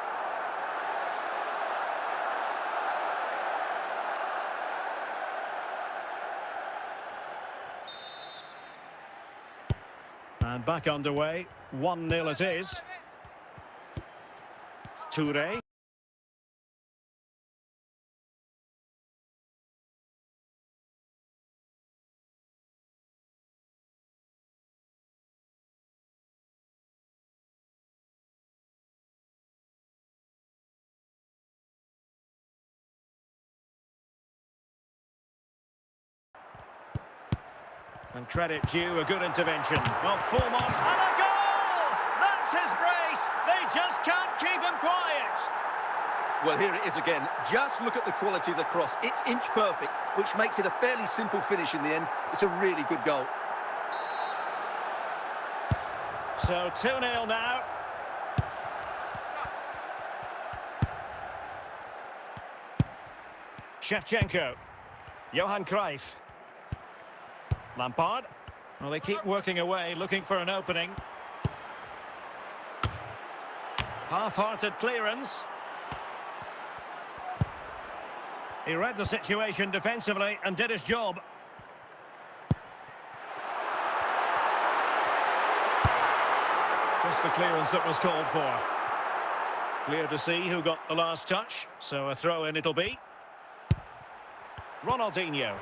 And back underway. 1-0 it is. Toure. And credit due, a good intervention. Well, full on, and a goal! That's his brace! They just can't keep him quiet! Well, here it is again. Just look at the quality of the cross. It's inch perfect, which makes it a fairly simple finish in the end. It's a really good goal. So 2-0 now. Shevchenko. Johan Cruyff. Lampard. Well, they keep working away, looking for an opening. Half-hearted clearance. He read the situation defensively and did his job. Just the clearance that was called for. Clear to see who got the last touch, so a throw-in it'll be. Ronaldinho.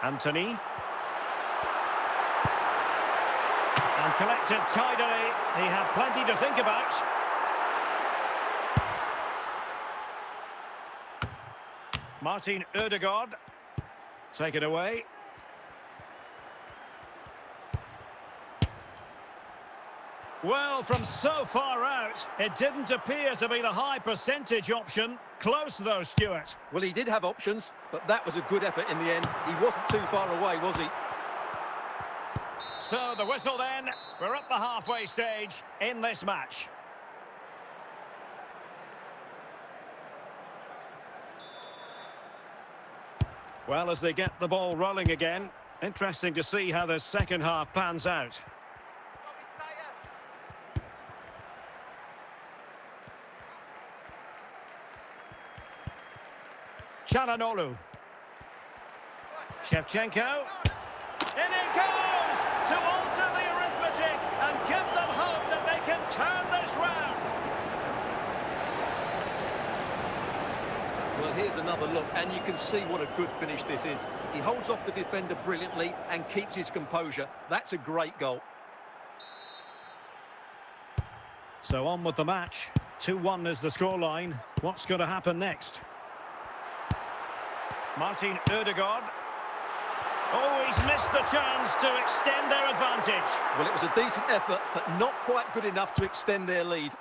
Anthony. And collected tidily. He had plenty to think about. Martin Ødegaard. Take it away. Well, from so far out, it didn't appear to be the high percentage option. Close though, Stuart. Well, he did have options, but that was a good effort in the end. He wasn't too far away, was he? So the whistle then. We're at the halfway stage in this match. Well, as they get the ball rolling again, interesting to see how the second half pans out. Çalhanoğlu. Shevchenko. In it goes to alter the arithmetic and give them hope that they can turn this round. Well, here's another look, and you can see what a good finish this is. He holds off the defender brilliantly and keeps his composure. That's a great goal. So on with the match. 2-1 is the scoreline. What's going to happen next? Martin Ødegaard. Oh, he's missed the chance to extend their advantage. Well, it was a decent effort, but not quite good enough to extend their lead.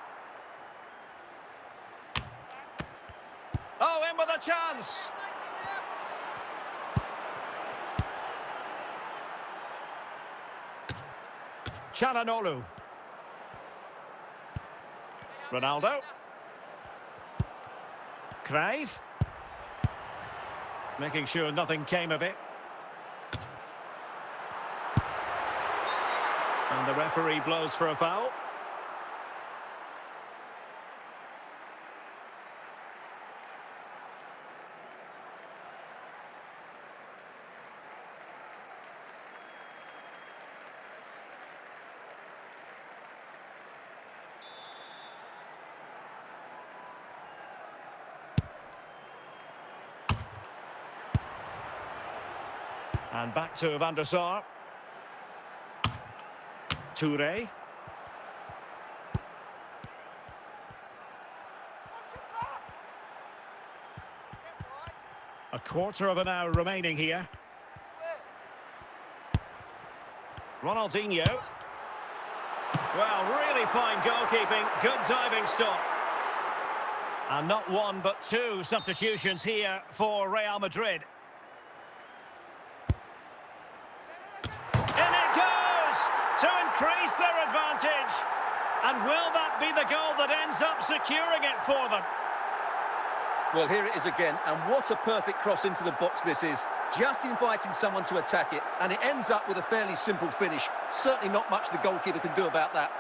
Oh, in with a chance. Çalhanoğlu. Ronaldo. Cruyff. Making sure nothing came of it. And the referee blows for a foul. And back to Van der Sar. Touré. A quarter of an hour remaining here. Ronaldinho. Well, really fine goalkeeping. Good diving stop. And not one but two substitutions here for Real Madrid. To increase their advantage. And will that be the goal that ends up securing it for them? Well, here it is again, and what a perfect cross into the box this is. Just inviting someone to attack it, and it ends up with a fairly simple finish. Certainly not much the goalkeeper can do about that.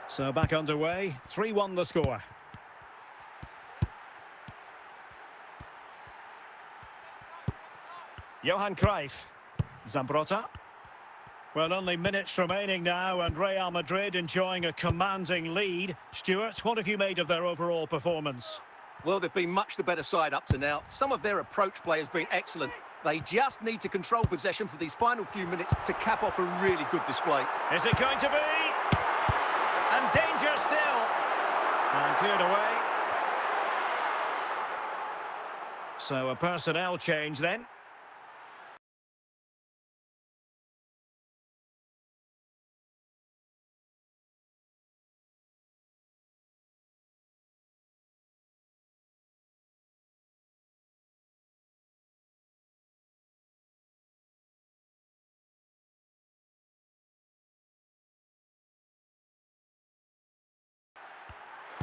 So back underway, 3-1 the score. Johan Cruyff. Zambrotta. Well, only minutes remaining now, and Real Madrid enjoying a commanding lead. Stuart, what have you made of their overall performance? Well, they've been much the better side up to now. Some of their approach play has been excellent. They just need to control possession for these final few minutes to cap off a really good display. Is it going to be? And danger still. And cleared away. So a personnel change then.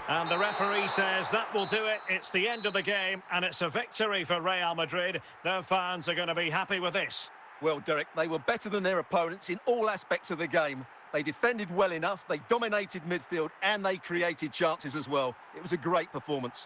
And the referee says that will do it. It's the end of the game, and it's a victory for Real Madrid. Their fans are going to be happy with this. Well, Derek, they were better than their opponents in all aspects of the game. They defended well enough, they dominated midfield, and they created chances as well. It was a great performance.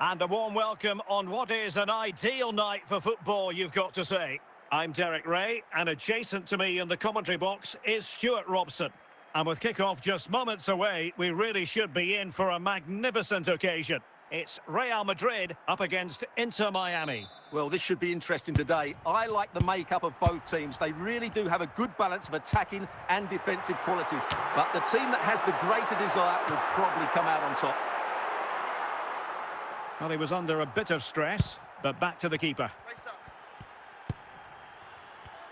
And a warm welcome on what is an ideal night for football, you've got to say. I'm Derek Ray, and adjacent to me in the commentary box is Stuart Robson. And with kick-off just moments away, we really should be in for a magnificent occasion. It's Real Madrid up against Inter Miami. Well, this should be interesting today. I like the makeup of both teams. They really do have a good balance of attacking and defensive qualities. But the team that has the greater desire will probably come out on top. Well, he was under a bit of stress, but back to the keeper.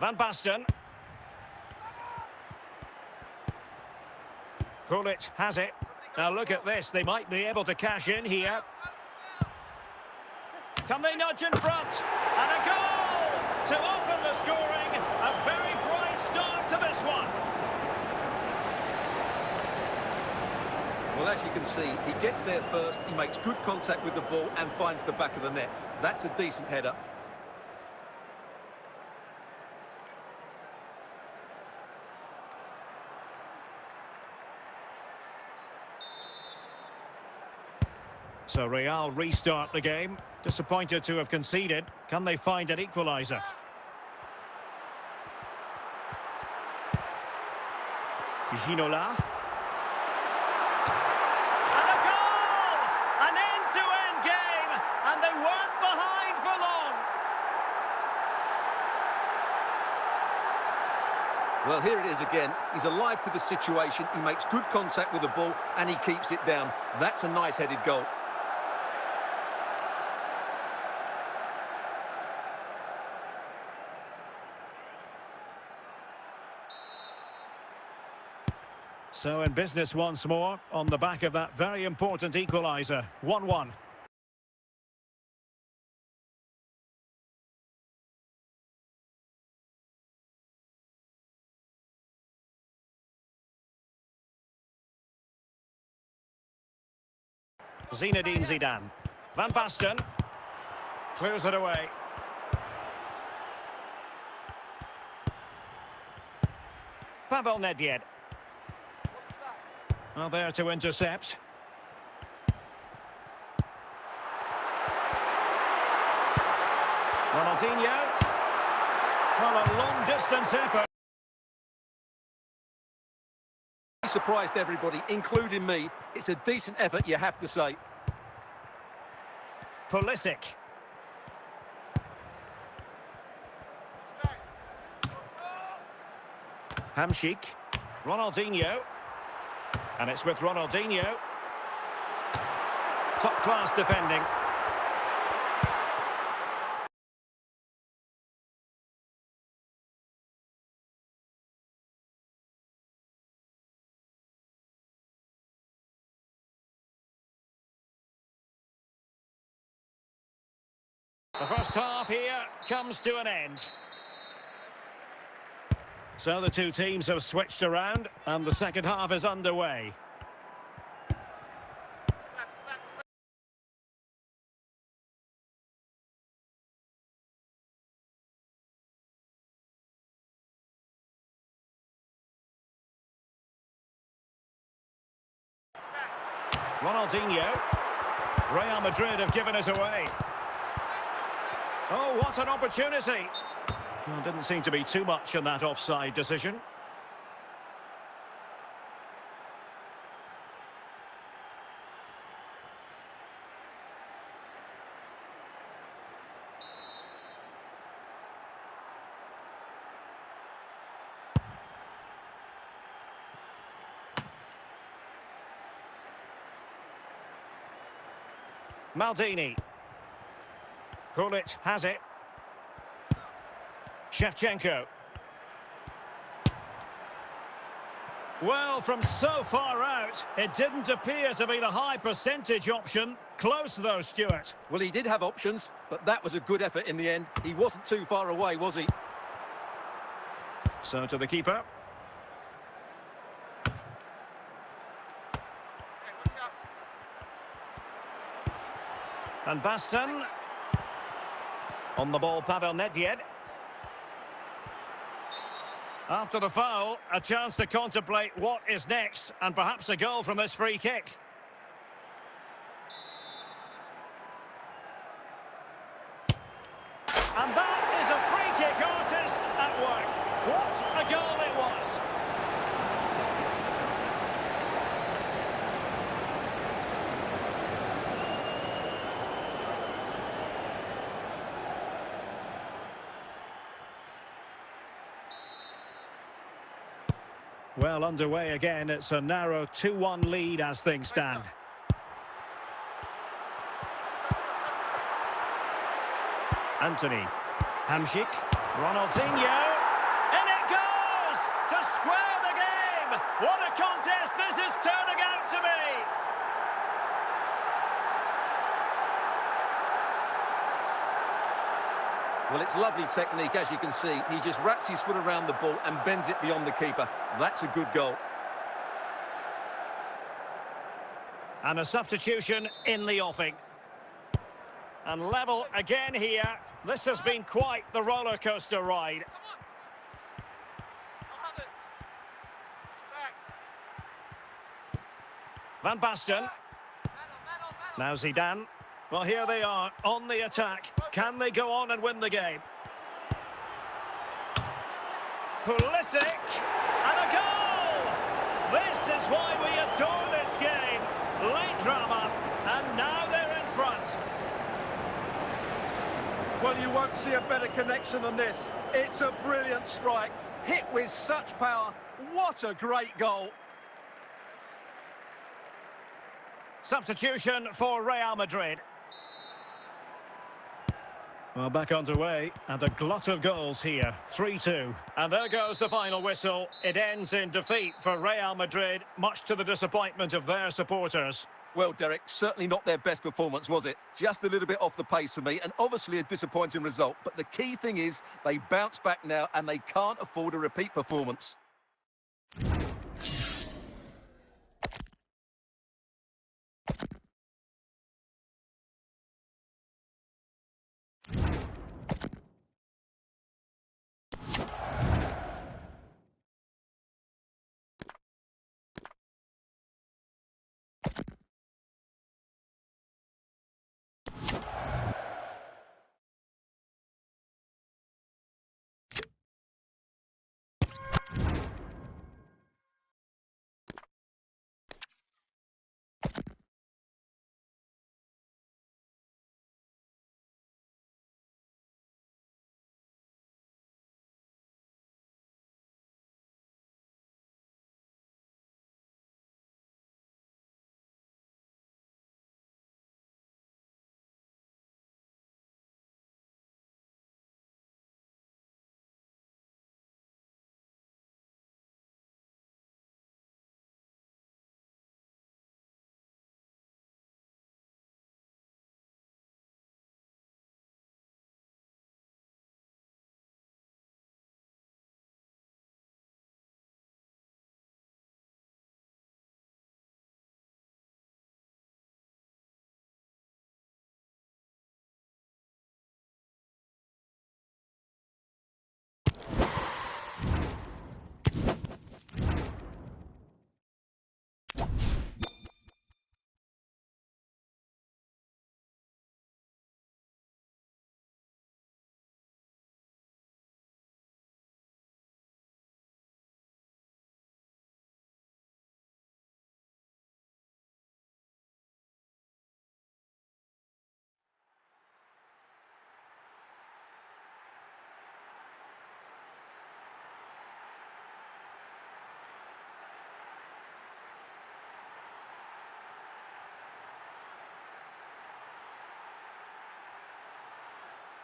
Van Basten. Gullit has it. Now look at this, they might be able to cash in here. Can they nudge in front? And a goal to open the scoring. A very bright start to this one. Well, as you can see, he gets there first, he makes good contact with the ball and finds the back of the net. That's a decent header. So Real restart the game. Disappointed to have conceded. Can they find an equaliser? Ginola. And a goal! An end-to-end game, and they weren't behind for long. Well, here it is again. He's alive to the situation. He makes good contact with the ball and he keeps it down. That's a nice headed goal. So in business once more, on the back of that very important equaliser. 1-1. Zinedine Zidane. Van Basten. Clears it away. Pavel Nedved. Well, there to intercept. Ronaldinho. Well, a long-distance effort. He surprised everybody, including me. It's a decent effort, you have to say. Pulisic. Hamšík. Ronaldinho. And it's with Ronaldinho. Top-class defending. The first half here comes to an end. So the two teams have switched around and the second half is underway. Ronaldinho. Real Madrid have given us away. Oh, what an opportunity. Well, didn't seem to be too much in that offside decision. Maldini. Gullit has it. Shevchenko. Well, from so far out, it didn't appear to be the high percentage option. Close though, Stuart. Well, he did have options, but that was a good effort in the end. He wasn't too far away, was he? So to the keeper. Van Basten. On the ball, Pavel Nedved. After the foul, a chance to contemplate what is next, and perhaps a goal from this free kick. And that is a free-kick artist at work. What a goal it was. Well, underway again. It's a narrow 2-1 lead as things stand. Anthony. Hamsik. Ronaldinho. In it goes! To square the game! What a contest this is turning out to be! Well, it's lovely technique, as you can see. He just wraps his foot around the ball and bends it beyond the keeper. That's a good goal. And a substitution in the offing. And level again here. This has been quite the roller coaster ride. Van Basten. Now Zidane. Well, here they are on the attack. Can they go on and win the game? Pulisic. And a goal! This is why we adore this game. Late drama. And now they're in front. Well, you won't see a better connection than this. It's a brilliant strike. Hit with such power. What a great goal. Substitution for Real Madrid. Well, back underway, and a glut of goals here, 3-2. And there goes the final whistle. It ends in defeat for Real Madrid, much to the disappointment of their supporters. Well, Derek, certainly not their best performance, was it? Just a little bit off the pace for me, and obviously a disappointing result. But the key thing is, they bounce back now, and they can't afford a repeat performance.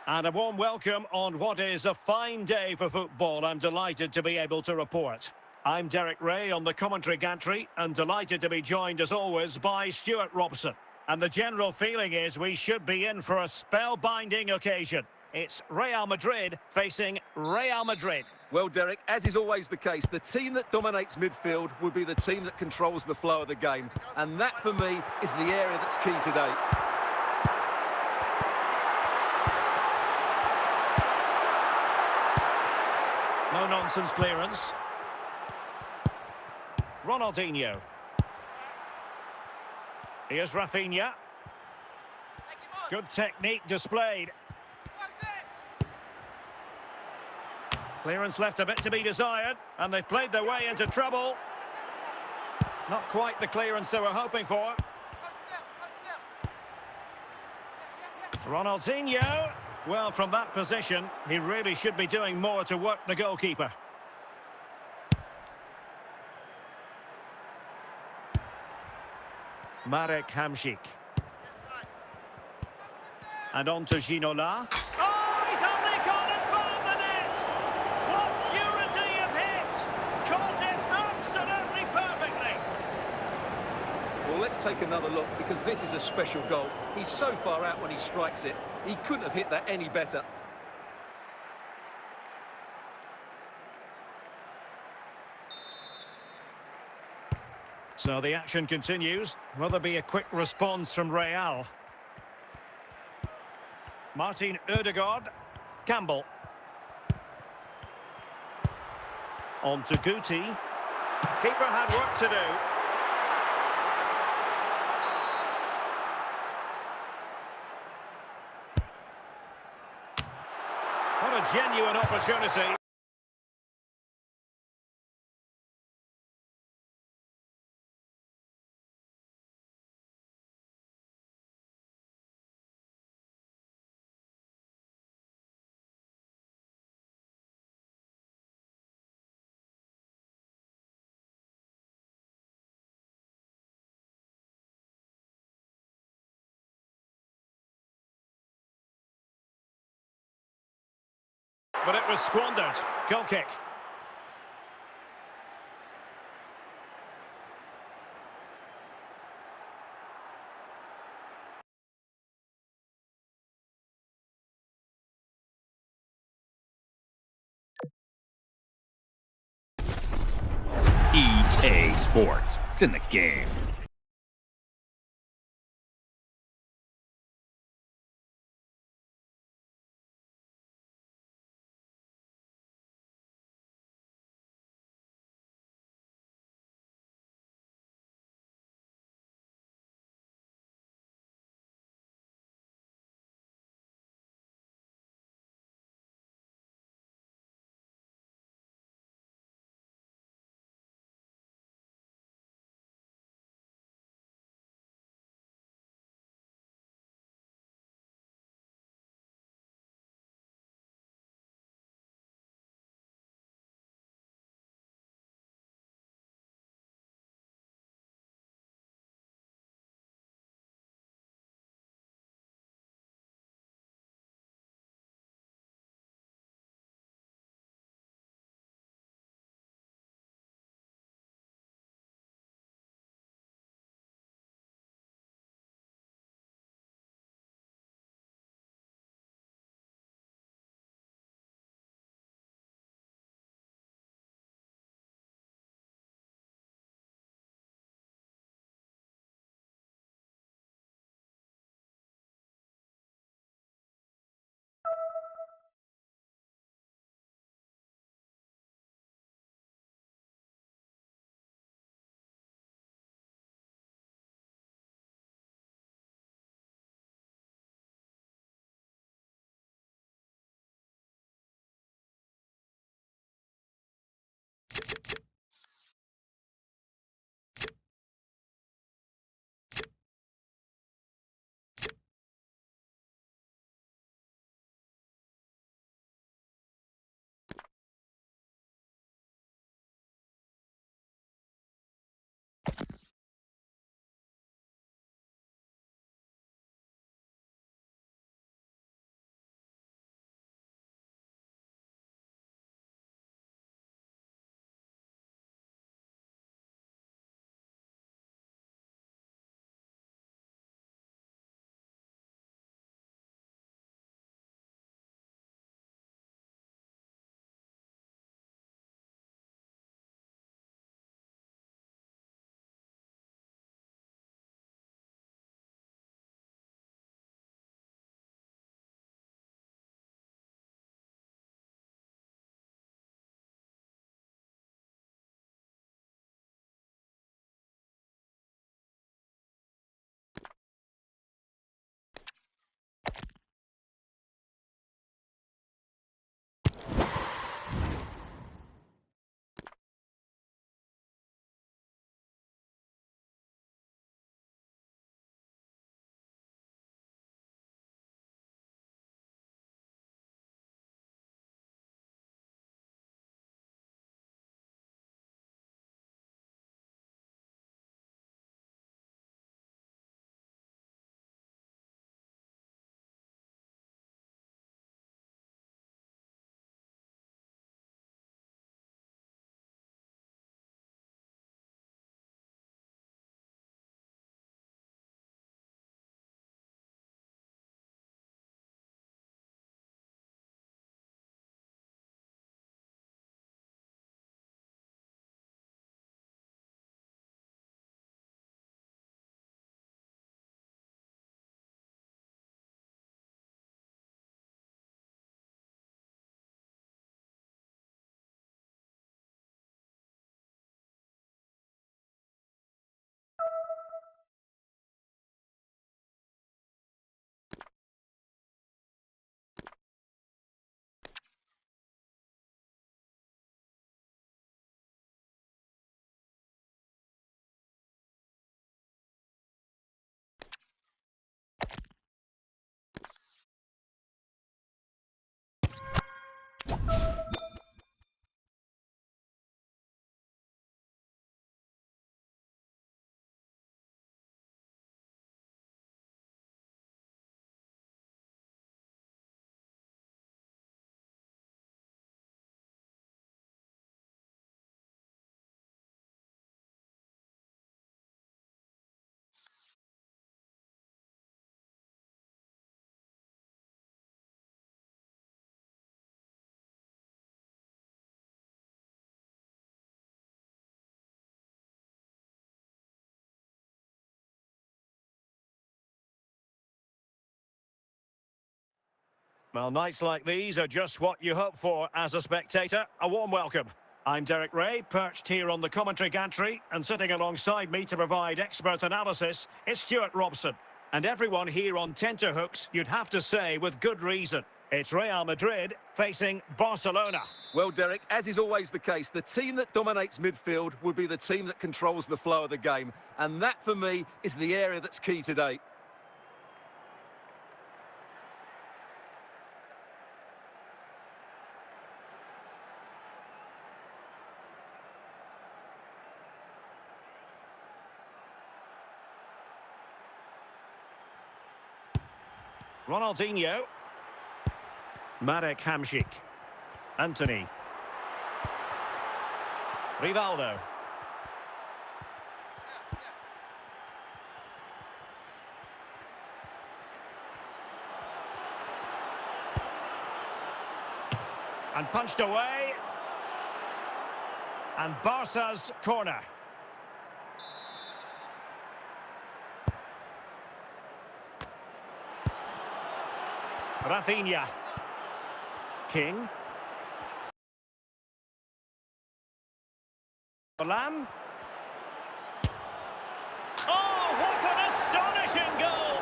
And a warm welcome on what is a fine day for football. I'm delighted to be able to report. I'm Derek Ray on the commentary gantry and delighted to be joined as always by Stuart Robson. And the general feeling is we should be in for a spellbinding occasion. It's Real Madrid facing Real Madrid. Well, Derek, as is always the case, the team that dominates midfield will be the team that controls the flow of the game. And that, for me, is the area that's key today. No-nonsense clearance. Ronaldinho. Here's Rafinha. Good technique displayed. Clearance left a bit to be desired, and they've played their way into trouble. Not quite the clearance they were hoping for. Ronaldinho. Well, from that position, he really should be doing more to work the goalkeeper. Marek Hamšík. And on to Ginola. Oh, he's only gone and found the net! What purity of hit! Caught it absolutely perfectly! Well, let's take another look, because this is a special goal. He's so far out when he strikes it. He couldn't have hit that any better. So the action continues. Will there be a quick response from Real? Martin Ødegaard. Campbell. On to Guti. Keeper had work to do. What a genuine opportunity. But it was squandered. Goal kick. EA Sports. It's in the game. Well, nights like these are just what you hope for as a spectator. A warm welcome. I'm Derek Ray, perched here on the commentary gantry, and sitting alongside me to provide expert analysis is Stuart Robson. And everyone here on tenterhooks, you'd have to say with good reason. It's Real Madrid facing Barcelona. Well, Derek, as is always the case, the team that dominates midfield will be the team that controls the flow of the game. And that, for me, is the area that's key today. Ronaldinho. Marek Hamšík. Anthony. Rivaldo. And punched away. And Barca's corner. Rafinha. King. Lam. Oh, what an astonishing goal!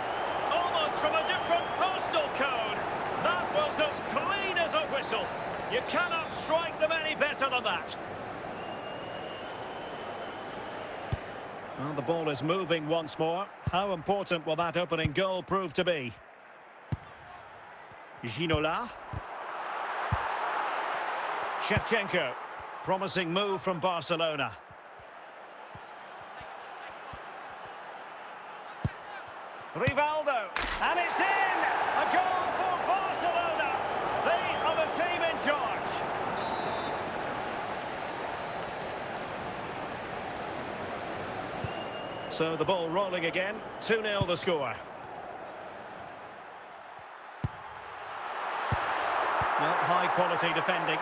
Almost from a different postal code. That was as clean as a whistle. You cannot strike them any better than that. Well, the ball is moving once more. How important will that opening goal prove to be? Ginola. Shevchenko. Promising move from Barcelona. Rivaldo. And it's in! A goal for Barcelona. They are the team in charge. So the ball rolling again. 2-0 the score. Well, high quality defending.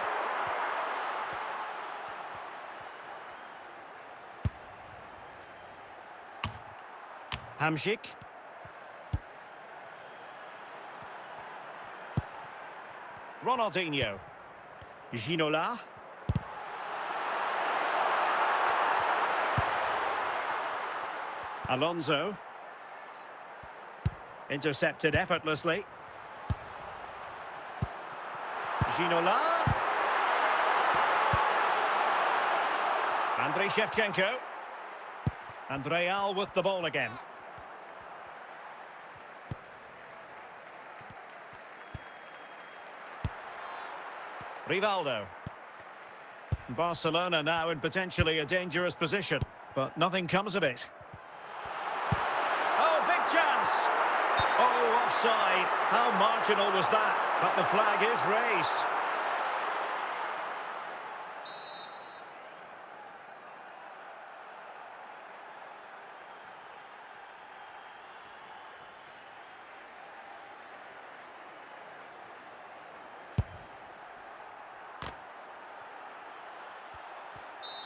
Hamšík. Ronaldinho. Ginola. Alonso. Intercepted effortlessly. Ginola. Andriy Shevchenko. And Real with the ball again. Rivaldo. Barcelona now in potentially a dangerous position, but nothing comes of it. Oh, big chance! Oh, offside. How marginal was that? But the flag is raised.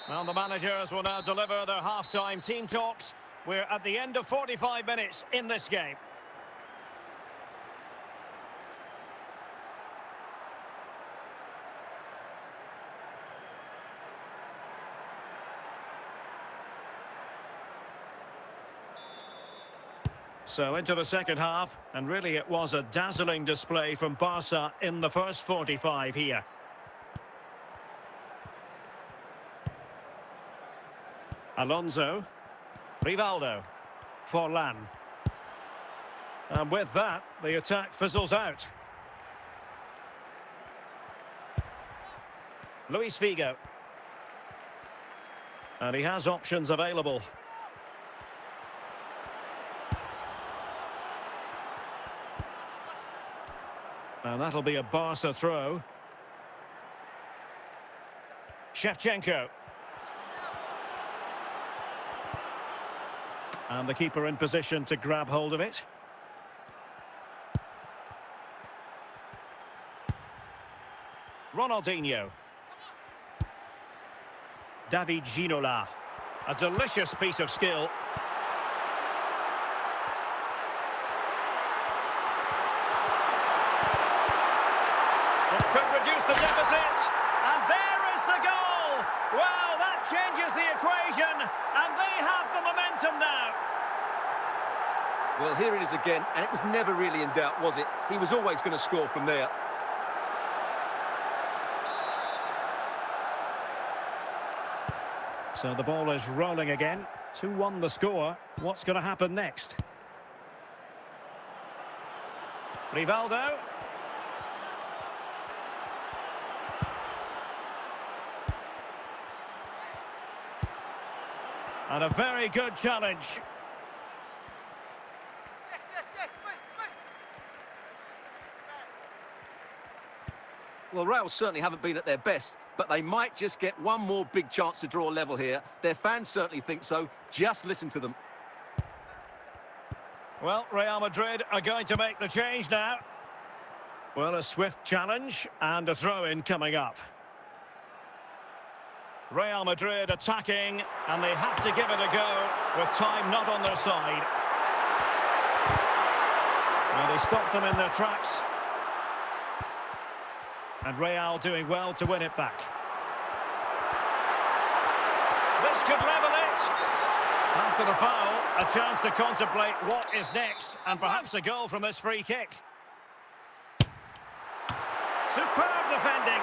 Well, the managers will now deliver their half-time team talks. We're at the end of 45 minutes in this game. So into the second half, and really it was a dazzling display from Barca in the first 45 here. Alonso. Rivaldo. Forlan. And with that, the attack fizzles out. Luis Figo. And he has options available. And that'll be a Barca throw. Shevchenko. And the keeper in position to grab hold of it. Ronaldinho. David Ginola. A delicious piece of skill. reduce the deficit. And there is the goal. Well, that changes the equation, and they have the momentum now. Well, here it is again, and it was never really in doubt, was it? He was always going to score from there. So the ball is rolling again. 2-1 the score. What's going to happen next? Rivaldo. And a very good challenge. Well, Real certainly haven't been at their best, but they might just get one more big chance to draw level here. Their fans certainly think so. Just listen to them. Well, Real Madrid are going to make the change now. Well, a swift challenge and a throw-in coming up. Real Madrid attacking, and they have to give it a go with time not on their side. Well, they stopped them in their tracks. And Real doing well to win it back. This could level it. After the foul, a chance to contemplate what is next, and perhaps a goal from this free kick. Superb defending.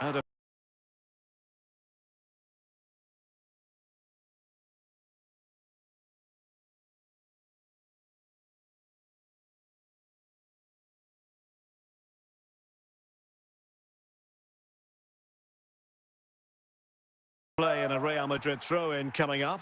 And a play and a Real Madrid throw-in coming up.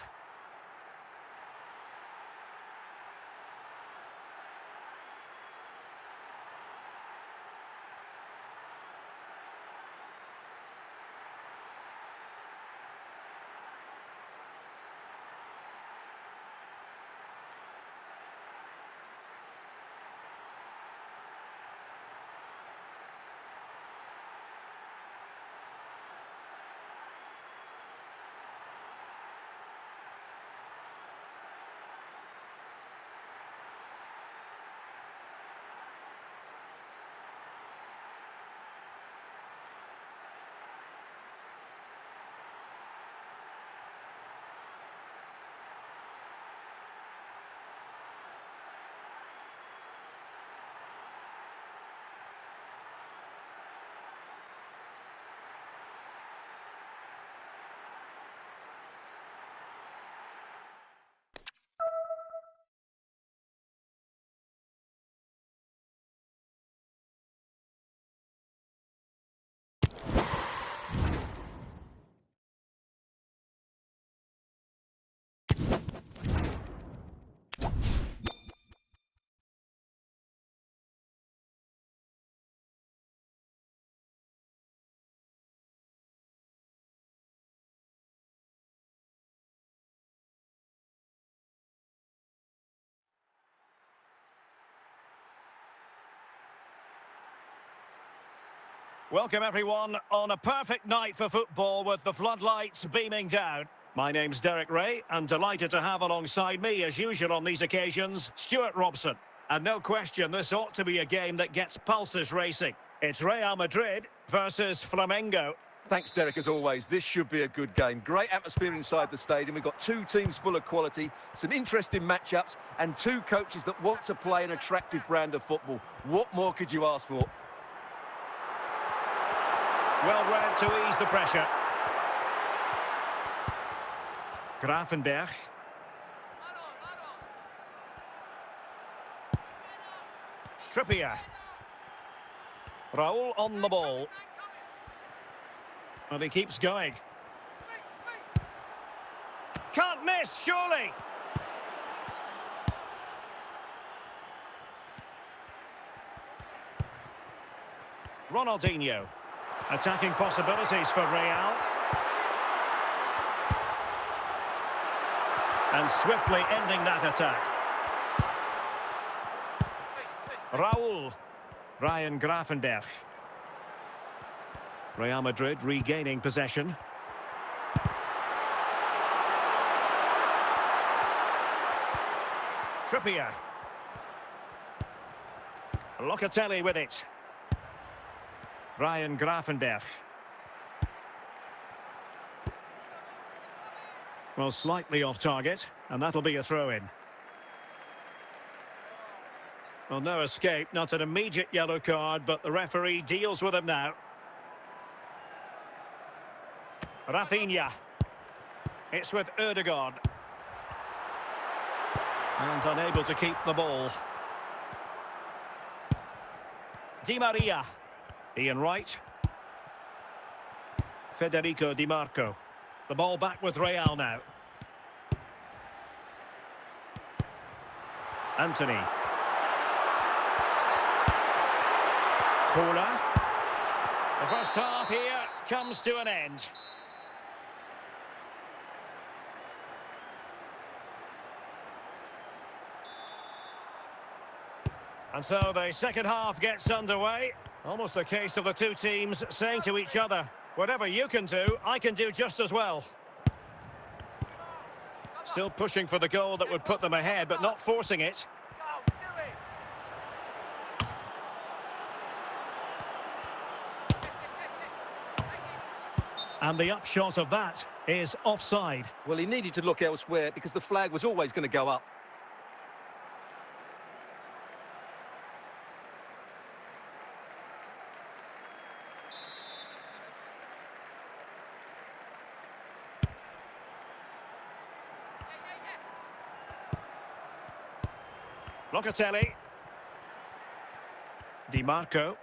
Welcome everyone on a perfect night for football with the floodlights beaming down. My name's Derek Ray and delighted to have alongside me as usual on these occasions, Stuart Robson. And no question, this ought to be a game that gets pulses racing. It's Real Madrid versus Flamengo. Thanks, Derek, as always. This should be a good game. Great atmosphere inside the stadium. We've got two teams full of quality, some interesting matchups, and two coaches that want to play an attractive brand of football. What more could you ask for? Well read to ease the pressure. Grafenberg. Trippier. Raul on the ball. And he keeps going. Can't miss, surely. Ronaldinho. Attacking possibilities for Real. And swiftly ending that attack. Raul. Ryan Grafenberg. Real Madrid regaining possession. Trippier. Locatelli with it. Ryan Gravenberch. Well, slightly off target, and that'll be a throw-in. Well, no escape, not an immediate yellow card, but the referee deals with him now. Rafinha. It's with Ødegaard. And unable to keep the ball. Di Maria. Ian Wright. Federico Di Marco. The ball back with Real now. Anthony. Corner. The first half here comes to an end. And so the second half gets underway. Almost a case of the two teams saying to each other, whatever you can do, I can do just as well. Still pushing for the goal that would put them ahead, but not forcing it. And the upshot of that is offside. Well, he needed to look elsewhere because the flag was always going to go up. Locatelli. Di Marco.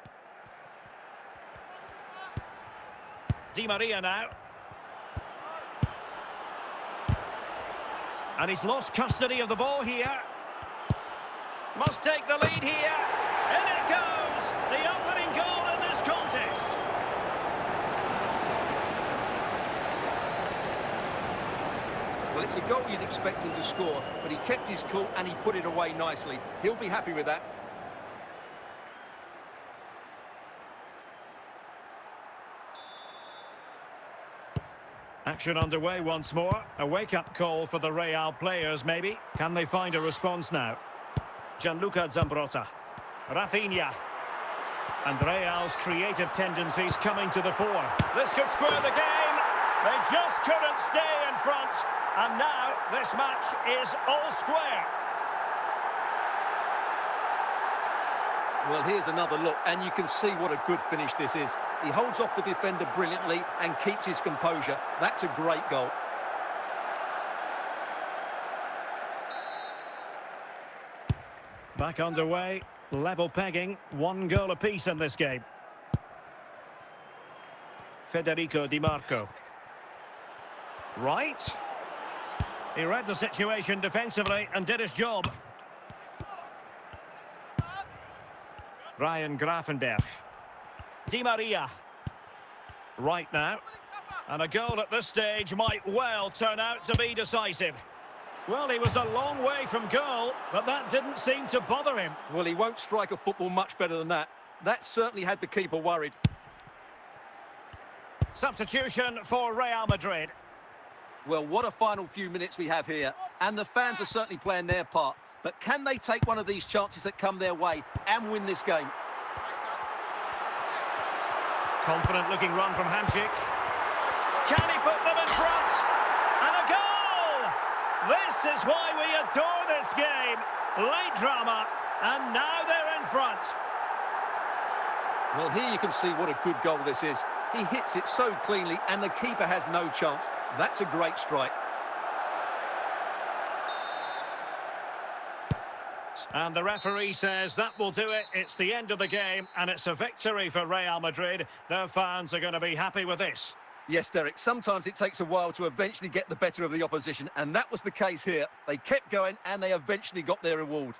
Di Maria now. And he's lost custody of the ball here. Must take the lead here. In it goes! The opening goal in this contest. Well, it's a goal you'd expect him to score, but he kept his cool and he put it away nicely. He'll be happy with that. Action underway once more. A wake-up call for the Real players, maybe. Can they find a response now? Gianluca Zambrotta. Rafinha. And Real's creative tendencies coming to the fore. This could square the game. They just couldn't stay in front. And now this match is all square. Well, here's another look, and you can see what a good finish this is. He holds off the defender brilliantly and keeps his composure. That's a great goal. Back underway, level pegging, 1 goal apiece in this game. Federico Di Marco. Right. He read the situation defensively and did his job. Ryan Gravenberch. Di Maria. Right now. And a goal at this stage might well turn out to be decisive. Well, he was a long way from goal, but that didn't seem to bother him. Well, he won't strike a football much better than that. That certainly had the keeper worried. Substitution for Real Madrid. Well, what a final few minutes we have here. And the fans are certainly playing their part. But can they take one of these chances that come their way and win this game? Confident looking run from Hamsik. Can he put them in front? And a goal! This is why we adore this game. Late drama, and now they're in front. Well, here you can see what a good goal this is. He hits it so cleanly and the keeper has no chance. That's a great strike. And the referee says that will do it. It's the end of the game, and it's a victory for Real Madrid. Their fans are going to be happy with this. Yes, Derek, sometimes it takes a while to eventually get the better of the opposition, and that was the case here. They kept going, and they eventually got their reward.